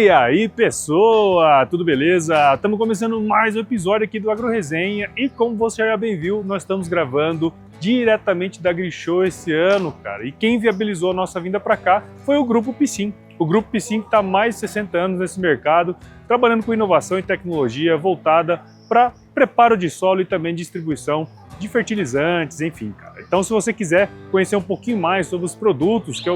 E aí, pessoa, tudo beleza? Estamos começando mais um episódio aqui do AgroResenha e como você já bem viu, nós estamos gravando diretamente da AgriShow esse ano, cara. E quem viabilizou a nossa vinda para cá foi o Grupo Piscin. O Grupo Piscin que está há mais de 60 anos nesse mercado, trabalhando com inovação e tecnologia voltada para preparo de solo e também distribuição de fertilizantes, enfim, cara. Então, se você quiser conhecer um pouquinho mais sobre os produtos que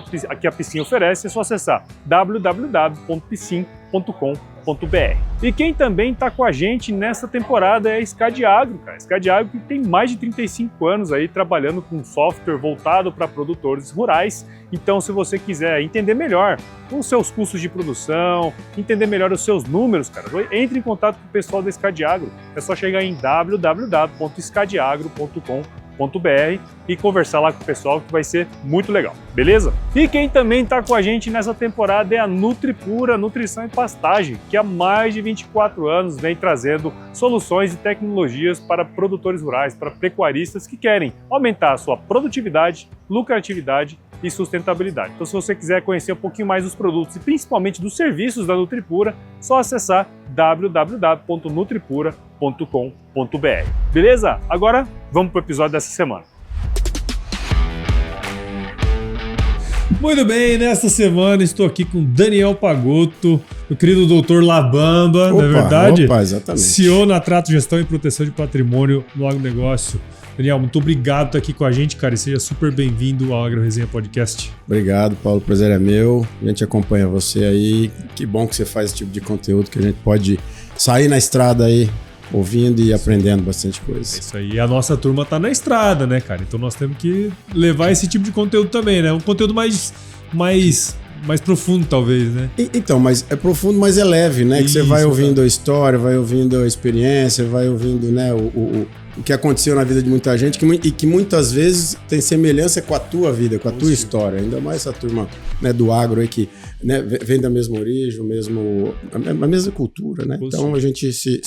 a Piscin oferece, é só acessar www.piscin.com.br. E quem também está com a gente nessa temporada é a Scad Agro, cara. Scad Agro que tem mais de 35 anos aí trabalhando com software voltado para produtores rurais. Então, se você quiser entender melhor os seus custos de produção, entender melhor os seus números, cara, entre em contato com o pessoal da Scad Agro. É só chegar em www.scadagro.com.br e conversar lá com o pessoal que vai ser muito legal, beleza? E quem também está com a gente nessa temporada é a NutriPura, Nutrição e Pastagem, que há mais de 24 anos vem trazendo soluções e tecnologias para produtores rurais, para pecuaristas que querem aumentar a sua produtividade, lucratividade e sustentabilidade. Então, se você quiser conhecer um pouquinho mais dos produtos e principalmente dos serviços da NutriPura, só acessar www.nutripura.com.br. Beleza? Agora, vamos para o episódio dessa semana. Muito bem, nesta semana estou aqui com Daniel Pagotto, o querido doutor Labamba, não é verdade? Opa, exatamente. CEO na Trato Gestão e Proteção de Patrimônio no Agronegócio. Daniel, muito obrigado por estar aqui com a gente, cara, e seja super bem-vindo ao AgroResenha Podcast. Obrigado, Paulo, o prazer é meu. A gente acompanha você aí. Que bom que você faz esse tipo de conteúdo, que a gente pode sair na estrada aí, ouvindo e aprendendo bastante coisa. É isso aí. E a nossa turma tá na estrada, né, cara? Então nós temos que levar esse tipo de conteúdo também, né? Um conteúdo mais profundo, talvez, né? Então, mas é profundo, mas é leve, né? Isso, que você vai ouvindo a história, vai ouvindo a experiência, vai ouvindo, né, o que aconteceu na vida de muita gente e que muitas vezes tem semelhança com a tua vida, com a tua história. Ainda mais essa turma, né, do agro aí que, né, vem da mesma origem, a mesma cultura, né? Então a gente se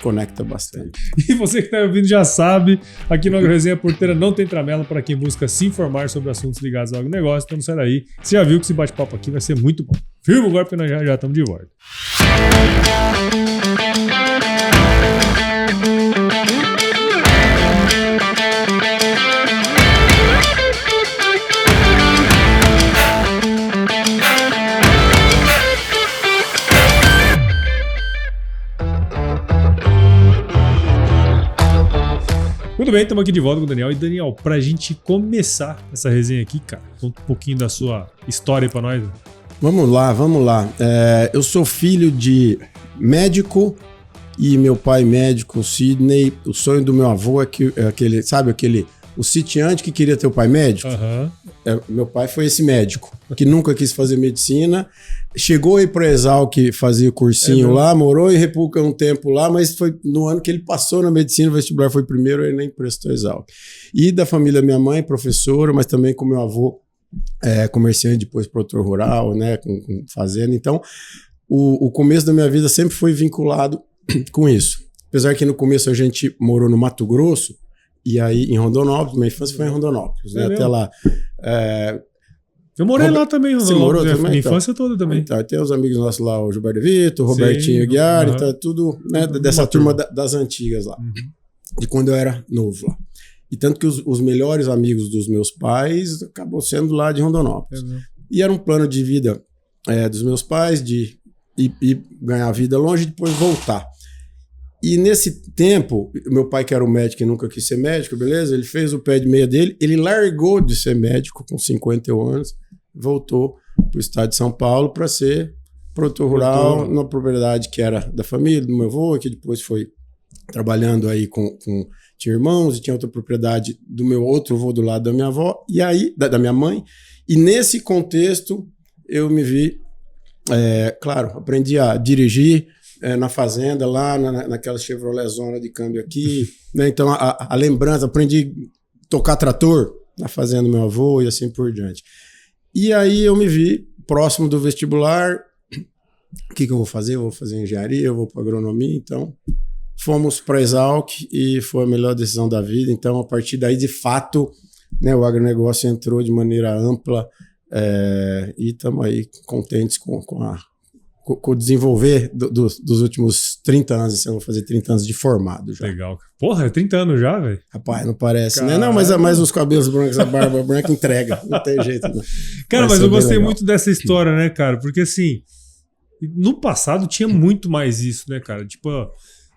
conecta bastante. E você que está ouvindo já sabe, aqui no AgroResenha Porteira não tem tramela para quem busca se informar sobre assuntos ligados ao agronegócio. Então não sai daí. Você já viu que esse bate-papo aqui vai ser muito bom. Firma agora porque nós já estamos de volta. Muito bem, estamos aqui de volta com o Daniel. E Daniel, pra gente começar essa resenha aqui, cara, conta um pouquinho da sua história aí pra nós. Vamos lá. Eu sou filho de médico e meu pai médico, Sidney. O sonho do meu avô é aquele, sabe, o sitiante que queria ter o pai médico. Uhum. Meu pai foi esse médico, que nunca quis fazer medicina. Chegou aí para Exalc, fazia o cursinho lá, morou em República um tempo lá, mas foi no ano que ele passou na medicina, o vestibular foi primeiro, ele nem prestou Exalc. E da família minha mãe, professora, mas também com meu avô, comerciante, depois produtor rural, né, com fazenda. Então, o começo da minha vida sempre foi vinculado com isso. Apesar que no começo a gente morou no Mato Grosso, e aí em Rondonópolis, minha infância foi em Rondonópolis, né, até lá. Eu morei lá também, você morou também? Minha infância toda também. Então, tem os amigos nossos lá, o Gilberto Vitor, o Robertinho Aguiar, tá tudo, né, dessa turma das antigas lá, de quando eu era novo lá. E tanto que os melhores amigos dos meus pais acabou sendo lá de Rondonópolis. E era um plano de vida dos meus pais de ir ganhar vida longe e depois voltar. E nesse tempo, meu pai, que era um médico e nunca quis ser médico, beleza? Ele fez o pé de meia dele, ele largou de ser médico com 51 anos, voltou para o estado de São Paulo para ser produtor rural numa propriedade que era da família, do meu avô, que depois foi trabalhando aí tinha irmãos e tinha outra propriedade do meu outro avô do lado da minha avó, e aí, da minha mãe. E nesse contexto, eu me vi, claro, aprendi a dirigir, na fazenda, lá naquela Chevrolet Zona de câmbio aqui, né? Então a lembrança, aprendi a tocar trator na fazenda do meu avô e assim por diante. E aí eu me vi próximo do vestibular. O que eu vou fazer? Eu vou fazer engenharia, eu vou para agronomia. Então fomos para Exalc e foi a melhor decisão da vida. Então a partir daí, de fato, né, o agronegócio entrou de maneira ampla, e estamos aí contentes com com o desenvolver dos últimos 30 anos, assim, eu vou fazer 30 anos de formado já. Legal. Porra, é 30 anos já, velho? Rapaz, não parece, né? Não, mas os cabelos brancos, a barba branca entrega. Não tem jeito, não. Cara, mas eu gostei muito dessa história, né, cara? Porque assim, no passado tinha muito mais isso, né, cara? Tipo,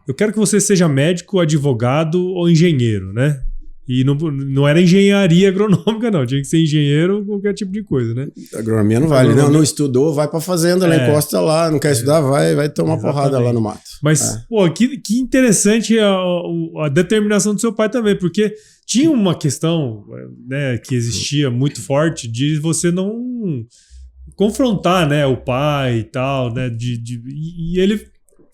eu quero que você seja médico, advogado ou engenheiro, né? E não era engenharia agronômica, não. Tinha que ser engenheiro ou qualquer tipo de coisa, né? Agronomia não vale. Não estudou, vai pra fazenda, lá, encosta lá. Não quer estudar, vai tomar porrada lá no mato. Mas, pô, que interessante a determinação do seu pai também, porque tinha uma questão, né, que existia muito forte de você não confrontar, né, o pai e tal, né? E ele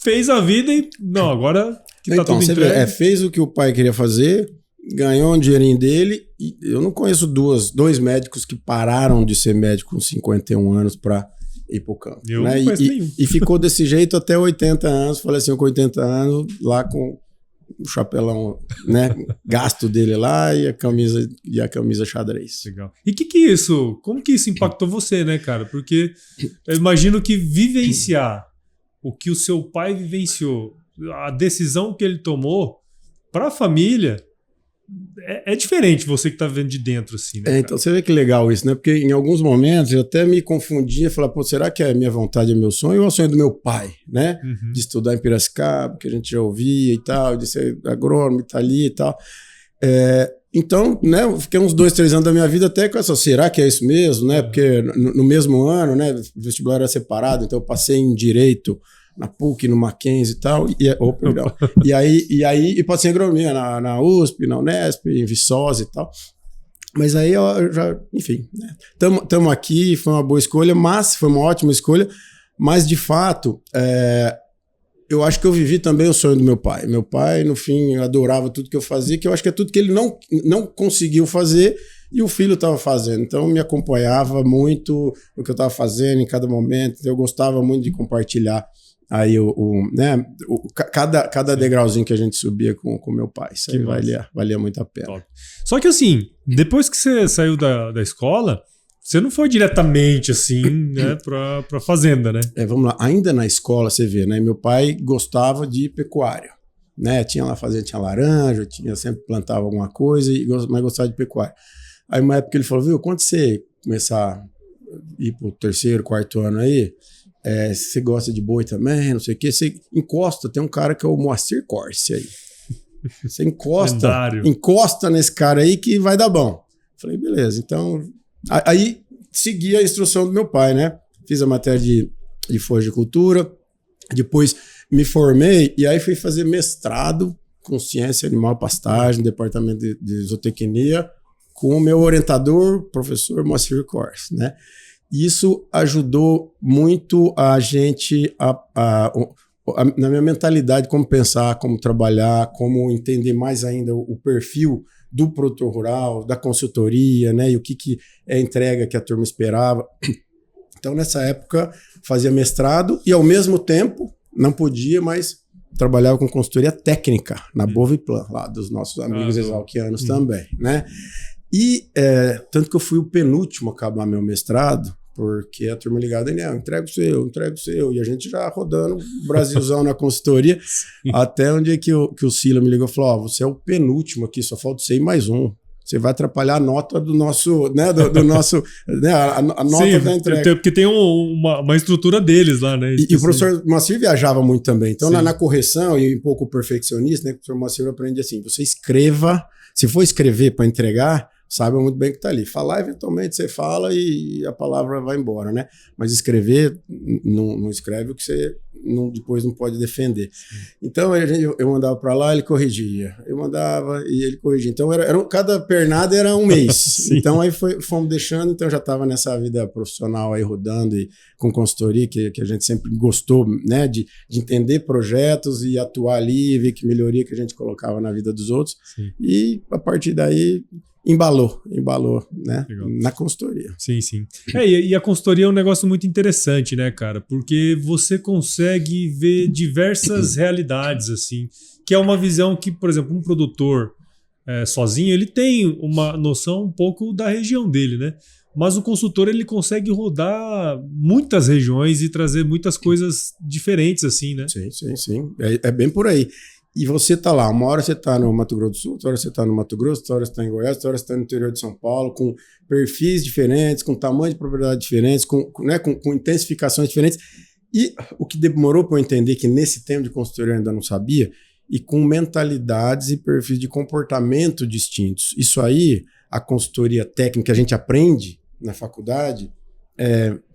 fez a vida e, não, agora que tá tudo entregue. Fez o que o pai queria fazer, ganhou um dinheirinho dele, e eu não conheço dois médicos que pararam de ser médico com 51 anos para ir pro campo. Eu não conheço nenhum. E ficou desse jeito até 80 anos, falei assim, com 80 anos, lá com o chapelão, né, gasto dele lá e a camisa xadrez. Legal. E como que isso impactou você, né, cara? Porque eu imagino que vivenciar o que o seu pai vivenciou, a decisão que ele tomou para a família, é diferente você que tá vendo de dentro, assim, né? Então você vê que legal isso, né? Porque em alguns momentos eu até me confundia, falava, pô, será que é a minha vontade, é meu sonho ou é o sonho do meu pai, né? Uhum. De estudar em Piracicaba, que a gente já ouvia e tal, de ser agrônomo, tá ali e tal. Então, né, eu fiquei uns 2, 3 anos da minha vida até com essa, será que é isso mesmo, né? Porque no mesmo ano, né, o vestibular era separado, então eu passei em Direito na PUC, no Mackenzie e tal, e passei em agronomia na USP, na Unesp, em Viçosa e tal. Mas aí eu já, enfim, né? Tamo aqui, foi uma boa escolha, mas foi uma ótima escolha, mas de fato, eu acho que eu vivi também o sonho do meu pai. Meu pai, no fim, adorava tudo que eu fazia, que eu acho que é tudo que ele não conseguiu fazer e o filho estava fazendo. Então, me acompanhava muito no que eu estava fazendo em cada momento. Eu gostava muito de compartilhar aí cada degrauzinho que a gente subia com meu pai. Isso aí valia muito a pena. Top. Só que assim, depois que você saiu da escola, você não foi diretamente assim, né, pra fazenda, né? Vamos lá, ainda na escola você vê, né? Meu pai gostava de pecuária, né? Tinha lá fazenda, tinha laranja, sempre plantava alguma coisa, mas gostava de pecuária. Aí uma época ele falou, viu, quando você começar a ir pro 3º, 4º ano aí, você gosta de boi também, não sei o quê, você encosta, tem um cara que é o Moacir Corse aí. Você encosta nesse cara aí que vai dar bom. Falei, beleza, então... Aí segui a instrução do meu pai, né? Fiz a matéria de floricultura, depois me formei e aí fui fazer mestrado com ciência animal e pastagem, no departamento de zootecnia, com o meu orientador, professor Moacir Corse, né? Isso ajudou muito a gente na minha mentalidade, como pensar, como trabalhar, como entender mais ainda o perfil do produtor rural, da consultoria, né? E o que é a entrega que a turma esperava. Então, nessa época, fazia mestrado e, ao mesmo tempo, não podia, mas trabalhava com consultoria técnica na Boviplan, lá dos nossos amigos exalquianos também, né? E tanto que eu fui o penúltimo a acabar meu mestrado, porque a turma ligada, entrega o seu, e a gente já rodando Brasilzão na consultoria, até um dia que o Sila me ligou e falou, você é o penúltimo aqui, só falta você e mais um. Você vai atrapalhar a nota do nosso, né, do nosso, né, a nota da entrega. Porque tem uma estrutura deles lá, né? E o professor Moacir viajava muito também. Então, na correção, e um pouco perfeccionista, né, o professor Moacir aprende assim, você escreva, se for escrever para entregar, saiba muito bem o que está ali. Falar, eventualmente, você fala e a palavra vai embora, né? Mas escrever, não escreve o que você depois não pode defender. Então, eu mandava para lá, ele corrigia. Eu mandava e ele corrigia. Então, cada pernada era um mês. Então, aí fomos deixando. Então, eu já estava nessa vida profissional aí rodando e com consultoria, que a gente sempre gostou, né? De entender projetos e atuar ali, ver que melhoria que a gente colocava na vida dos outros. Sim. E, a partir daí... Embalou, né? Legal. Na consultoria. Sim. E a consultoria é um negócio muito interessante, né, cara? Porque você consegue ver diversas realidades, assim, que é uma visão que, por exemplo, um produtor sozinho, ele tem uma noção um pouco da região dele, né? mas o consultor ele consegue rodar muitas regiões e trazer muitas coisas diferentes, assim, né? Sim. É bem por aí. E você tá lá, uma hora você tá no Mato Grosso do Sul, outra hora você tá no Mato Grosso, outra hora você tá em Goiás, outra hora você tá no interior de São Paulo, com perfis diferentes, com tamanho de propriedade diferentes, com intensificações diferentes. E o que demorou para eu entender, que nesse tempo de consultoria eu ainda não sabia, e com mentalidades e perfis de comportamento distintos. Isso aí, a consultoria técnica, a gente aprende na faculdade,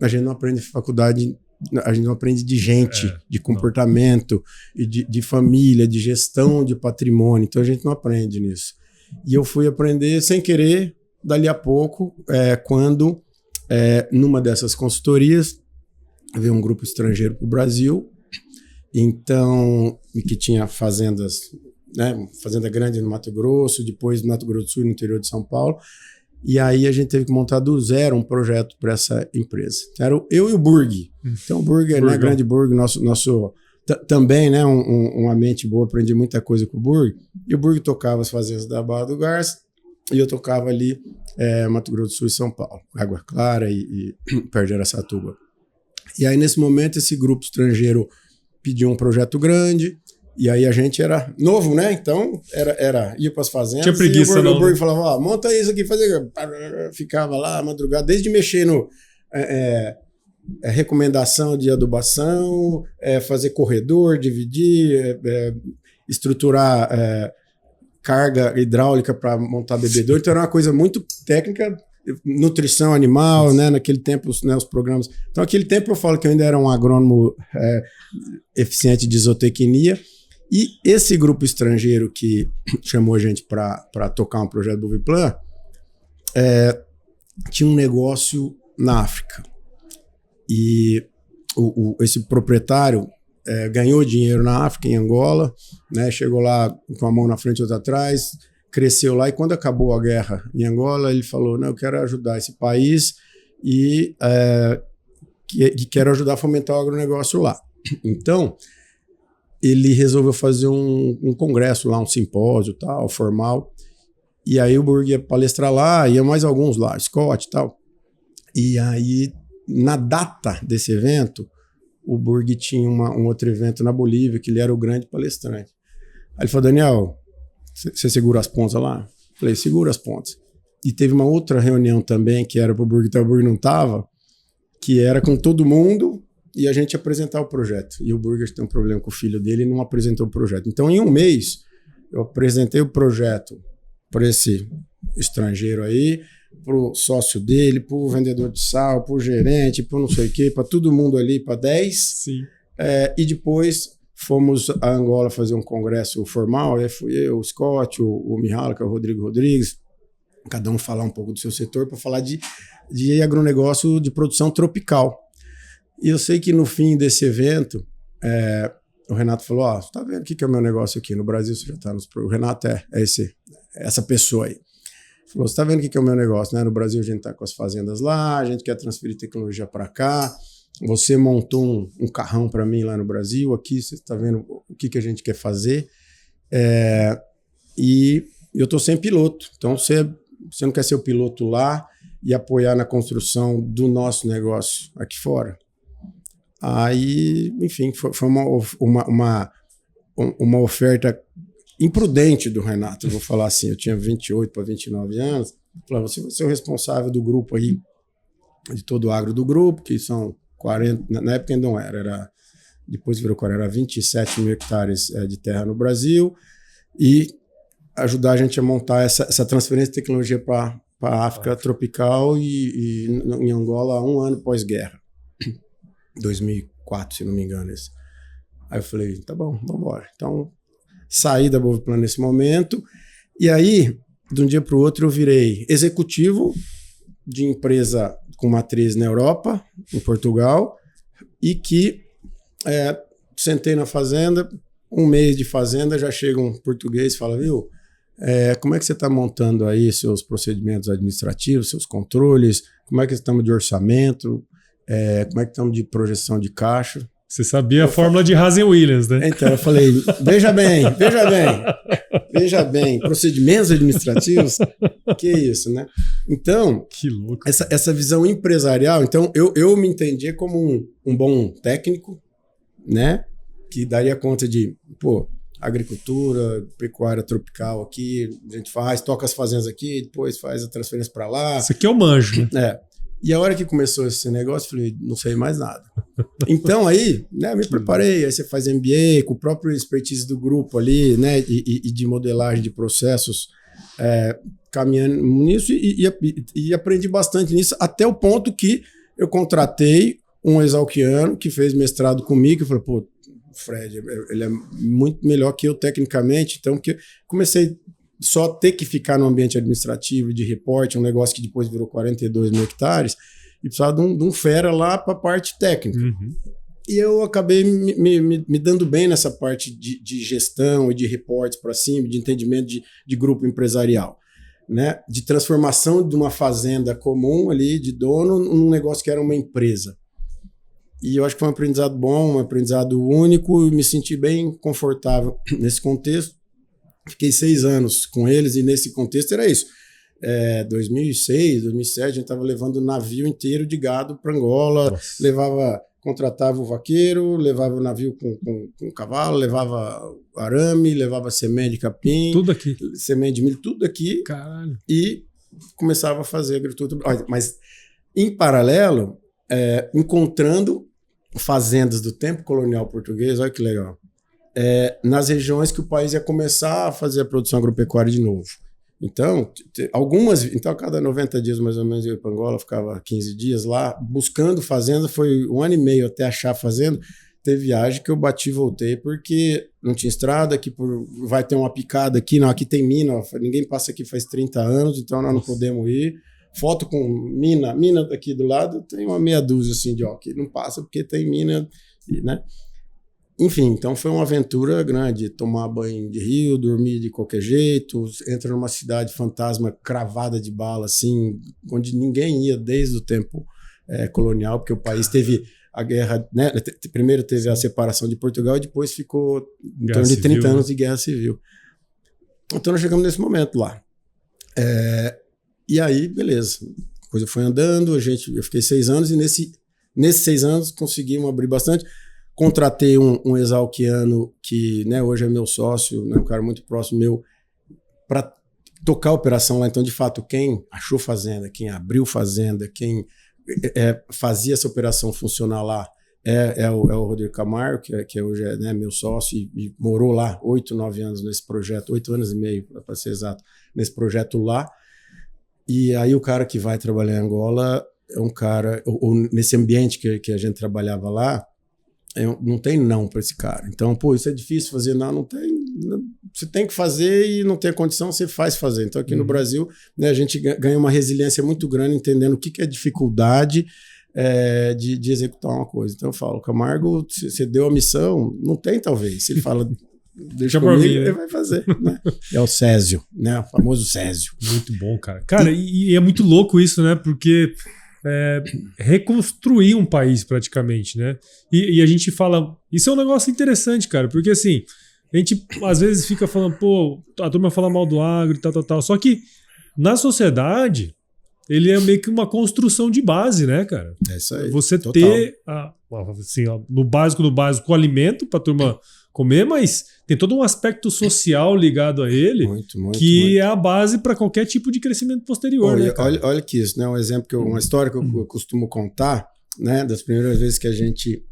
a gente não aprende na faculdade, a gente não aprende de gente, de comportamento, e de família, de gestão de patrimônio. Então a gente não aprende nisso. E eu fui aprender sem querer, dali a pouco, quando numa dessas consultorias veio um grupo estrangeiro para o Brasil, então, que tinha fazendas, né, fazenda grande no Mato Grosso, depois no Mato Grosso do Sul, no interior de São Paulo. E aí a gente teve que montar do zero um projeto para essa empresa. Era eu e o Burg. Então o Burg, né, grande Burg, nosso também, né, uma mente boa, aprendi muita coisa com o Burg. E o Burg tocava as fazendas da Barra do Garça e eu tocava ali Mato Grosso do Sul e São Paulo, Água Clara e perto de Araçatuba. E aí nesse momento esse grupo estrangeiro pediu um projeto grande. E aí a gente era novo, né? Então, ia para as fazendas. Tinha preguiça, e o Burg falava, monta isso aqui, fazia. Ficava lá, madrugada, desde mexer no recomendação de adubação, fazer corredor, dividir, estruturar carga hidráulica para montar bebedouro. Então, era uma coisa muito técnica, nutrição animal, né? Naquele tempo, né, os programas. Então, naquele tempo eu falo que eu ainda era um agrônomo eficiente de zootecnia. E esse grupo estrangeiro que chamou a gente para tocar um projeto do Boviplan tinha um negócio na África. E esse proprietário ganhou dinheiro na África, em Angola, né, chegou lá com a mão na frente e outra atrás, cresceu lá. E quando acabou a guerra em Angola, ele falou, não, eu quero ajudar esse país e quero ajudar a fomentar o agronegócio lá. Então, ele resolveu fazer um congresso lá, um simpósio tal, formal. E aí o Burg ia palestrar lá, ia mais alguns lá, Scott e tal. E aí, na data desse evento, o Burg tinha um outro evento na Bolívia, que ele era o grande palestrante. Aí ele falou, Daniel, você segura as pontas lá? Eu falei, segura as pontas. E teve uma outra reunião também, que era pro Burg, então o Burg não estava, que era com todo mundo, e a gente apresentar o projeto. E o Burger tem um problema com o filho dele e não apresentou o projeto. Então, em um mês, eu apresentei o projeto para esse estrangeiro aí, para o sócio dele, para o vendedor de sal, para o gerente, para não sei o quê, para todo mundo ali, para 10. Sim. E depois fomos a Angola fazer um congresso formal. Aí fui eu, o Scott, o Mihala, que é o Rodrigo Rodrigues, cada um falar um pouco do seu setor, para falar de agronegócio de produção tropical. E eu sei que no fim desse evento, o Renato falou, você tá vendo o que é o meu negócio aqui? No Brasil você já tá o Renato essa pessoa aí. Falou, você tá vendo o que é o meu negócio, né? No Brasil a gente tá com as fazendas lá, a gente quer transferir tecnologia para cá, você montou um carrão para mim lá no Brasil, aqui você tá vendo o que a gente quer fazer, e eu tô sem piloto, então você não quer ser o piloto lá e apoiar na construção do nosso negócio aqui fora? Aí, enfim, foi uma oferta imprudente do Renato, eu vou falar assim, eu tinha 28 para 29 anos, falava, você vai ser o responsável do grupo aí, de todo o agro do grupo, que são 40, na época ainda não era depois virou 40, era 27 mil hectares de terra no Brasil, e ajudar a gente a montar essa transferência de tecnologia para a África tropical e em Angola 1 ano pós-guerra. 2004, se não me engano. Isso. Aí eu falei, tá bom, vamos embora. Então, saí da Boviplan nesse momento. E aí, de um dia para o outro, eu virei executivo de empresa com matriz na Europa, em Portugal, e que sentei na fazenda, um mês de fazenda, já chega um português e fala, viu, como é que você está montando aí seus procedimentos administrativos, seus controles, como é que estamos de orçamento, como é que estamos de projeção de caixa? Você sabia a fórmula de Hazen-Williams, né? Então, eu falei, veja bem, procedimentos administrativos, que isso, né? Então, que louco. Essa visão empresarial, então eu me entendia como um bom técnico, né? Que daria conta de, agricultura, pecuária tropical aqui, a gente toca as fazendas aqui, depois faz a transferência para lá. Isso aqui é o manjo, né? E a hora que começou esse negócio, eu falei, não sei mais nada. Então aí, né, me preparei, aí você faz MBA com o próprio expertise do grupo ali, né, e de modelagem de processos, caminhando nisso e aprendi bastante nisso, até o ponto que eu contratei um exalquiano que fez mestrado comigo, eu falei, Fred, ele é muito melhor que eu tecnicamente, então que comecei só ter que ficar no ambiente administrativo de reporte, um negócio que depois virou 42 mil hectares, e precisava de um fera lá para a parte técnica. Uhum. E eu acabei me dando bem nessa parte de gestão e de reportes para cima, de entendimento de grupo empresarial, né? De transformação de uma fazenda comum ali, de dono, num negócio que era uma empresa. E eu acho que foi um aprendizado bom, um aprendizado único, e me senti bem confortável nesse contexto. Fiquei 6 anos com eles e nesse contexto era isso. 2006, 2007, a gente estava levando um navio inteiro de gado para Angola, contratava o vaqueiro, levava o navio com cavalo, levava arame, levava semente de capim, tudo aqui, semente de milho, tudo aqui. Caralho. E começava a fazer agricultura. Mas, em paralelo, encontrando fazendas do tempo colonial português, olha que legal, nas regiões que o país ia começar a fazer a produção agropecuária de novo. Então, a cada 90 dias, mais ou menos, eu ia para Angola, ficava 15 dias lá, buscando fazenda, foi 1 ano e meio até achar fazenda. Teve viagem que eu bati e voltei, porque não tinha estrada, vai ter uma picada aqui, não, aqui tem mina, ninguém passa aqui faz 30 anos, então nós não podemos ir. Foto com mina aqui do lado, tem uma meia dúzia assim de que não passa porque tem mina, né? Enfim, então foi uma aventura grande, tomar banho de rio, dormir de qualquer jeito, entra numa cidade fantasma cravada de bala, assim, onde ninguém ia desde o tempo colonial, porque o país teve a guerra, né? Primeiro teve a separação de Portugal e depois ficou em torno de 30 anos de guerra civil. Então nós chegamos nesse momento lá. E aí, beleza, a coisa foi andando, eu fiquei 6 anos e nesses 6 anos conseguimos abrir bastante. Contratei um exalquiano que, né, hoje é meu sócio, né, um cara muito próximo meu, para tocar a operação lá. Então, de fato, quem achou fazenda, quem abriu fazenda, quem fazia essa operação funcionar lá é o Rodrigo Camargo, que hoje é, né, meu sócio e morou lá 8, 9 anos nesse projeto, 8 anos e meio, para ser exato, nesse projeto lá. E aí o cara que vai trabalhar em Angola é um cara, ou nesse ambiente que a gente trabalhava lá, não tem não para esse cara. Então, isso é difícil fazer, não tem. Você tem que fazer e não tem a condição, você faz fazer. Então, aqui no Brasil, né, a gente ganha uma resiliência muito grande entendendo o que é dificuldade de executar uma coisa. Então, eu falo, Camargo, você deu a missão, não tem talvez. Ele fala, deixa comigo, ele vai fazer. Né? É o Césio, né? O famoso Césio. Muito bom, cara. Cara, e é muito louco isso, né? Porque reconstruir um país praticamente, né? E a gente fala... Isso é um negócio interessante, cara, porque assim, a gente às vezes fica falando, a turma fala mal do agro e tal. Só que na sociedade, ele é meio que uma construção de base, né, cara? É isso aí. Você total. Ter, assim, no básico, o alimento pra turma comer, mas tem todo um aspecto social ligado a ele, que é a base para qualquer tipo de crescimento posterior. Olha que isso, né? Um exemplo, uma história que eu costumo contar, né? Das primeiras vezes que a gente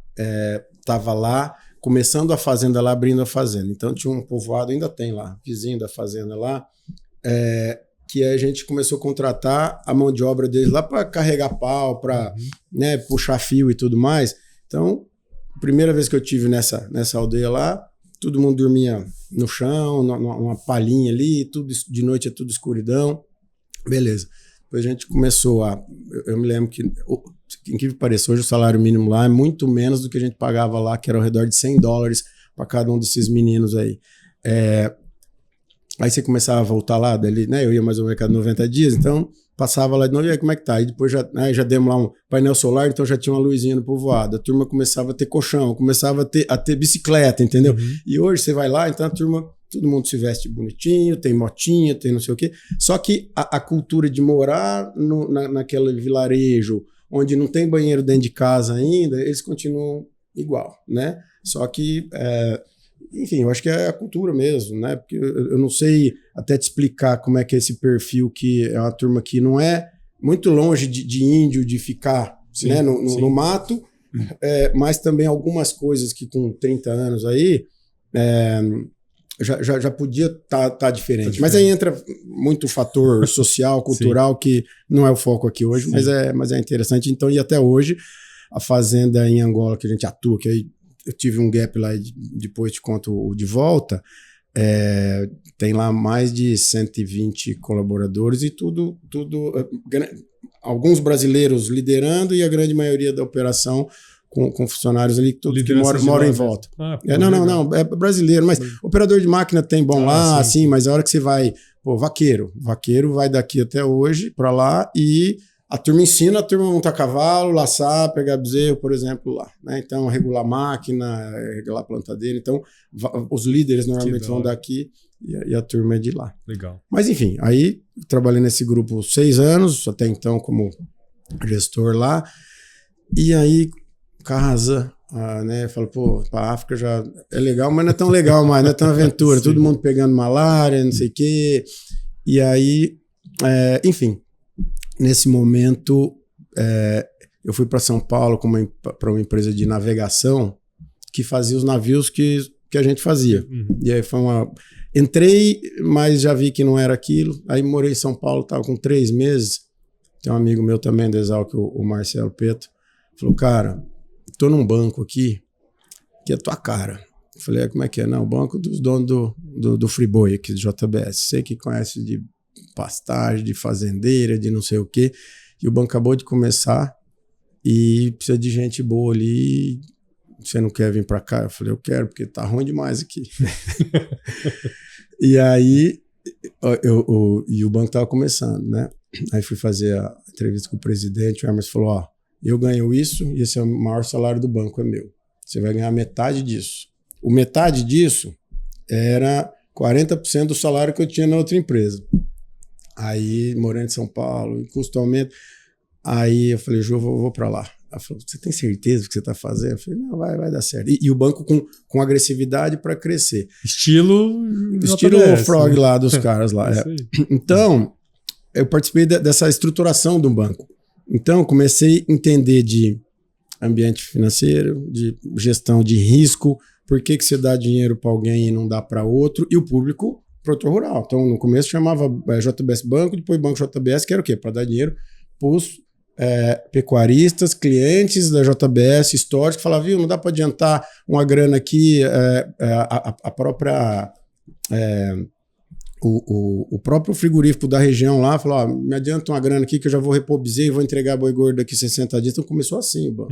estava lá, começando a fazenda lá, abrindo a fazenda. Então tinha um povoado, ainda tem lá, vizinho da fazenda lá, que a gente começou a contratar a mão de obra deles lá para carregar pau, para né, puxar fio e tudo mais. Então, primeira vez que eu tive nessa aldeia lá, todo mundo dormia no chão, numa palhinha ali, tudo de noite é tudo escuridão. Beleza. Depois a gente começou eu me lembro que, incrível que pareça, hoje o salário mínimo lá é muito menos do que a gente pagava lá, que era ao redor de $100 para cada um desses meninos aí. Aí você começava a voltar lá, dali, né? Eu ia mais ou menos a cada 90 dias, então passava lá de novo, e aí como é que tá? Aí depois já demos lá um painel solar, então já tinha uma luzinha no povoado. A turma começava a ter colchão, começava a ter bicicleta, entendeu? E hoje você vai lá, então a turma, todo mundo se veste bonitinho, tem motinha, tem não sei o quê. Só que a cultura de morar naquele vilarejo, onde não tem banheiro dentro de casa ainda, eles continuam igual, né? Só que, enfim, eu acho que é a cultura mesmo, né? Porque eu não sei até te explicar como é que é esse perfil, que é uma turma que não é muito longe de índio, de ficar, né, no mato, mas também algumas coisas que com 30 anos aí já podia tá diferente. Mas aí entra muito fator social, cultural, que não é o foco aqui hoje, mas é interessante. Então, e até hoje, a fazenda em Angola que a gente atua, que aí eu tive um gap lá e depois te conto o de volta, tem lá mais de 120 colaboradores e tudo alguns brasileiros liderando e a grande maioria da operação com funcionários ali todos que moram em volta. Não, é brasileiro, mas operador de máquina tem bom lá, assim, mas a hora que você vai, vaqueiro vai daqui até hoje para lá e a turma ensina a turma a montar cavalo, laçar, pegar bezerro, por exemplo, lá, né? Então, regular máquina, regular plantadeira. Então, os líderes normalmente vão daqui e a turma é de lá. Legal. Mas, enfim, aí trabalhei nesse grupo 6 anos, até então como gestor lá. E aí, casa, né? Falo, pra África já é legal, mas não é tão legal mais, não é tão aventura. Todo mundo pegando malária, não sei o quê. E aí, enfim... Nesse momento, eu fui para São Paulo para uma empresa de navegação que fazia os navios que a gente fazia. E aí entrei, mas já vi que não era aquilo. Aí morei em São Paulo, estava com 3 meses. Tem um amigo meu também da Exalc, o Marcelo Peto. Falou, cara, tô num banco aqui que é tua cara. Eu falei, como é que é? Não, o banco dos donos do Friboi aqui, do JBS. Sei que conhece de pastagem, de fazendeira, de não sei o quê. E o banco acabou de começar e precisa de gente boa ali. Você não quer vir para cá? Eu falei, eu quero, porque tá ruim demais aqui. E aí, o banco tava começando, né? Aí fui fazer a entrevista com o presidente, o Hermes falou, eu ganho isso e esse é o maior salário do banco, é meu. Você vai ganhar metade disso. O metade disso era 40% do salário que eu tinha na outra empresa. Aí, morando em São Paulo, custo aumento. Aí eu falei, Ju, vou para lá. Ela falou, você tem certeza do que você está fazendo? Eu falei, não, vai dar certo. E o banco com agressividade para crescer. Estilo JBS, Frog, né? Lá dos caras lá. Então, eu participei dessa estruturação do banco. Então, comecei a entender de ambiente financeiro, de gestão de risco, por que você dá dinheiro para alguém e não dá para outro, e o público produtor rural. Então, no começo chamava JBS Banco, depois Banco JBS, que era o quê? Para dar dinheiro para os pecuaristas, clientes da JBS históricos, que falavam, viu, não dá para adiantar uma grana aqui, a própria... O próprio frigorífico da região lá falou, me adianta uma grana aqui que eu já vou repor bezerro e vou entregar boi gordo daqui 60 dias. Então, começou assim o banco.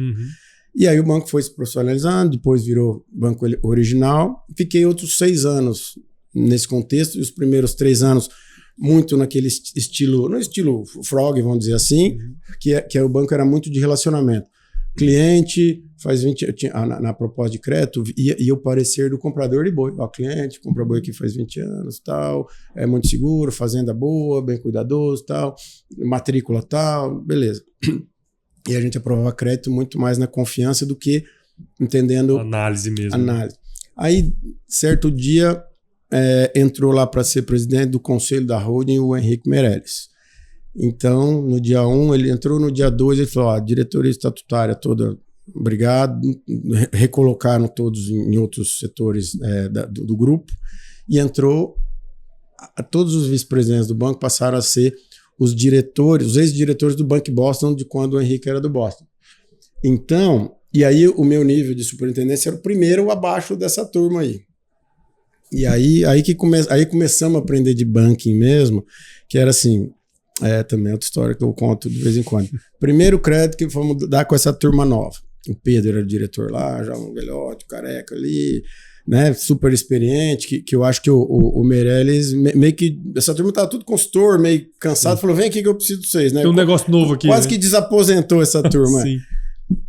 E aí o banco foi se profissionalizando, depois virou banco original. Fiquei outros 6 anos nesse contexto, e os primeiros 3 anos muito naquele estilo, no estilo Frog, vamos dizer assim, que o banco era muito de relacionamento. Cliente, faz 20 eu tinha, na proposta de crédito, ia o parecer do comprador de boi. Cliente, compra boi aqui faz 20 anos, tal, é muito seguro, fazenda boa, bem cuidadoso, tal, matrícula tal, beleza. E a gente aprovava crédito muito mais na confiança do que entendendo... Análise mesmo. Análise. Aí, certo dia, entrou lá para ser presidente do conselho da holding o Henrique Meirelles. Então, no dia 1, ele entrou, no dia 2 ele falou, a diretoria estatutária toda, obrigado, recolocaram todos em outros setores do grupo, e entrou, todos os vice-presidentes do banco passaram a ser os diretores, os ex-diretores do Banco Boston, de quando o Henrique era do Boston. Então, e aí o meu nível de superintendência era o primeiro abaixo dessa turma aí. E aí começamos a aprender de banking mesmo, que era assim, também é outra história que eu conto de vez em quando. Primeiro crédito que fomos dar com essa turma nova. O Pedro era o diretor lá, já um velhote, careca ali, né? Super experiente, que eu acho que o Meirelles, meio que... Essa turma tava tudo consultor, meio cansado, falou, vem aqui que eu preciso de vocês, né? Tem um negócio novo aqui. Quase né? que desaposentou essa turma. Sim.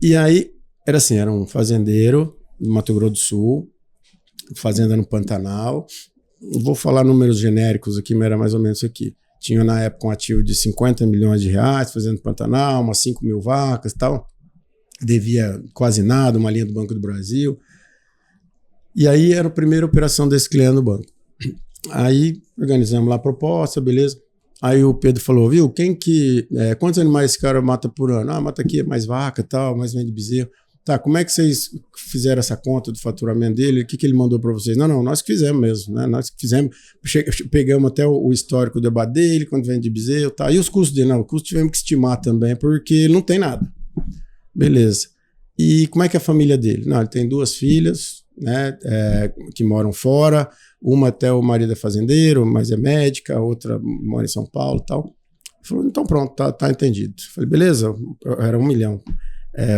E aí, era assim, era um fazendeiro do Mato Grosso do Sul, fazenda no Pantanal. Vou falar números genéricos aqui, mas era mais ou menos isso aqui. Tinha na época um ativo de 50 milhões de reais, fazendo no Pantanal, umas 5 mil vacas e tal. Devia quase nada, uma linha do Banco do Brasil. E aí era a primeira operação desse cliente no banco. Aí organizamos lá a proposta, beleza. Aí o Pedro falou, viu, quantos animais esse cara mata por ano? Ah, mata aqui mais vaca e tal, mais vende bezerro. Tá, como é que vocês fizeram essa conta do faturamento dele? O que ele mandou para vocês? Não, nós que fizemos mesmo, né? Nós que fizemos, pegamos até o histórico do abate dele, quando vende bezerro, tá. E os custos dele? Não, o custo tivemos que estimar também, porque ele não tem nada. Beleza. E como é que é a família dele? Não, ele tem 2 filhas, né, que moram fora, uma até o marido é fazendeiro, mas é médica, a outra mora em São Paulo e tal. Ele falou, então pronto, tá entendido. Eu falei, beleza, era 1 milhão.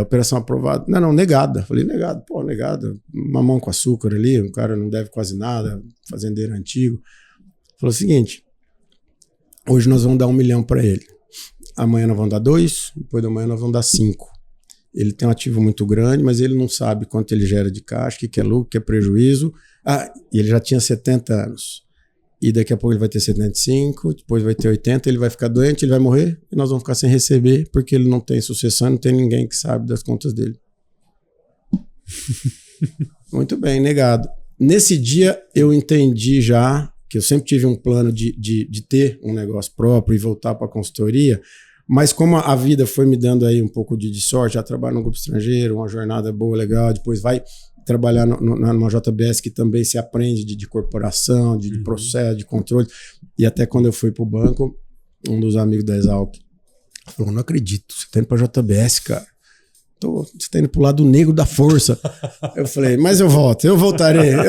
Operação aprovada. Não, negada. Falei, negado, negada. Mamão com açúcar ali, o cara não deve quase nada, fazendeiro antigo. Falou o seguinte, hoje nós vamos dar 1 milhão para ele. Amanhã nós vamos dar 2, depois da manhã nós vamos dar 5. Ele tem um ativo muito grande, mas ele não sabe quanto ele gera de caixa, o que é lucro, o que é prejuízo. E ele já tinha 70 anos. E daqui a pouco ele vai ter 75, depois vai ter 80, ele vai ficar doente, ele vai morrer, e nós vamos ficar sem receber, porque ele não tem sucessão, não tem ninguém que sabe das contas dele. Muito bem, negado. Nesse dia eu entendi já, que eu sempre tive um plano de ter um negócio próprio e voltar para a consultoria, mas como a vida foi me dando aí um pouco de sorte, já trabalho no grupo estrangeiro, uma jornada boa, legal, depois vai trabalhar numa JBS que também se aprende de corporação, de processo, de controle. E até quando eu fui para o banco, um dos amigos da Exalc falou, não acredito, você está indo para a JBS, cara. Você está indo para o lado negro da força. Eu falei, mas eu voltarei. Né?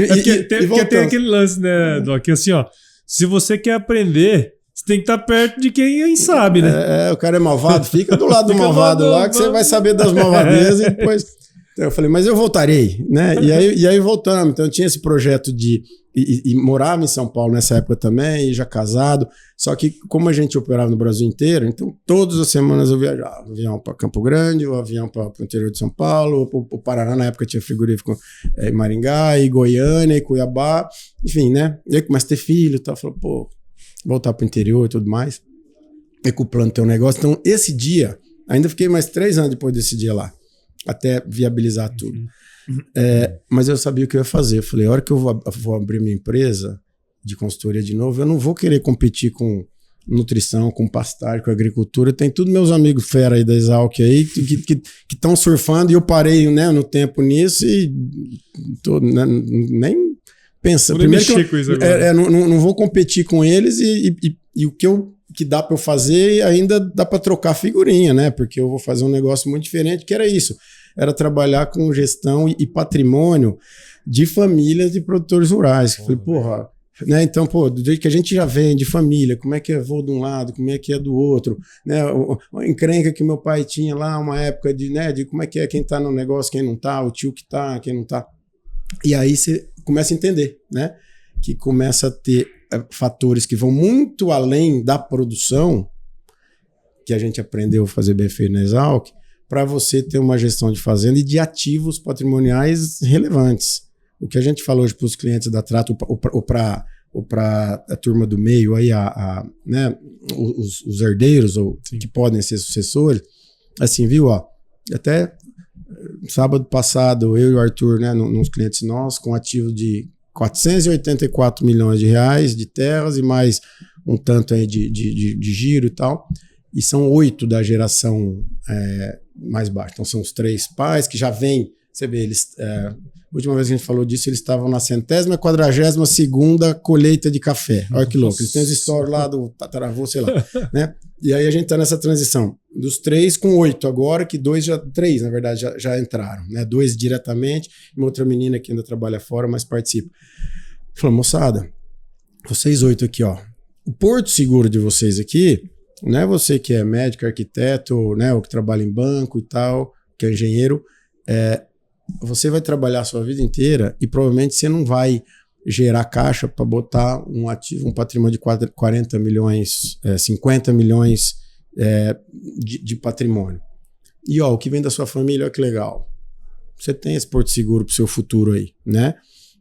Porque tem aquele lance, né, Doc, que assim, ó, se você quer aprender, você tem que estar perto de quem sabe, né? O cara é malvado, fica do lado do malvado lá, que você vai saber das malvadezas e depois... Então eu falei, mas eu voltarei, né? E aí voltamos. Então eu tinha esse projeto e morava em São Paulo nessa época também, e já casado. Só que como a gente operava no Brasil inteiro, então todas as semanas eu viajava. Avião para Campo Grande, o avião para o interior de São Paulo, o Paraná, na época tinha frigorífico em Maringá, e Goiânia, e Cuiabá, enfim, né? E aí começa a ter filho e tal. Falei, voltar para o interior e tudo mais. E com o plano ter um negócio. Então esse dia, ainda fiquei mais 3 anos depois desse dia lá, até viabilizar tudo. Mas eu sabia o que eu ia fazer. Eu falei, a hora que eu vou abrir minha empresa de consultoria de novo, eu não vou querer competir com nutrição, com pastagem, com agricultura. Tem tudo meus amigos fera aí da Exalc aí, que estão surfando, e eu parei, né, no tempo nisso e nem pensando. Primeiro que não vou competir com eles e o que dá para eu fazer, ainda dá para trocar figurinha, né? Porque eu vou fazer um negócio muito diferente, que era isso. Era trabalhar com gestão e patrimônio de famílias de produtores rurais. Falei, né? Então, do jeito que a gente já vem de família, como é que é voo de um lado, como é que é do outro, né? A encrenca que meu pai tinha lá, uma época de como é que é quem tá no negócio, quem não tá, o tio que tá, quem não tá. E aí você começa a entender, né? Que começa a ter fatores que vão muito além da produção, que a gente aprendeu a fazer bem feito na Exalc, para você ter uma gestão de fazenda e de ativos patrimoniais relevantes. O que a gente falou hoje para os clientes da Trato, ou para a turma do meio, aí né, os herdeiros, ou que podem ser sucessores, assim, viu? Até sábado passado, eu e o Arthur, né, nos clientes nossos, com ativo de 484 milhões de reais de terras e mais um tanto aí de giro e tal. E são 8 da geração mais baixa. Então são os 3 pais que já vêm, você vê, eles... a última vez que a gente falou disso, eles estavam na 142ª colheita de café. Olha que louco. Eles têm as histórias lá do tataravô, sei lá. Né? E aí a gente está nessa transição. Dos 3 com 8 agora, que 3, na verdade, já entraram. Né? 2 diretamente, e uma outra menina que ainda trabalha fora, mas participa. Falou, moçada, vocês 8 aqui, ó. O porto seguro de vocês aqui não é você que é médico, arquiteto, né, ou que trabalha em banco e tal, que é engenheiro, você vai trabalhar a sua vida inteira e provavelmente você não vai gerar caixa para botar um ativo, um patrimônio de 40 milhões, 50 milhões de patrimônio. E o que vem da sua família, olha que legal. Você tem esse porto seguro para o seu futuro aí, né?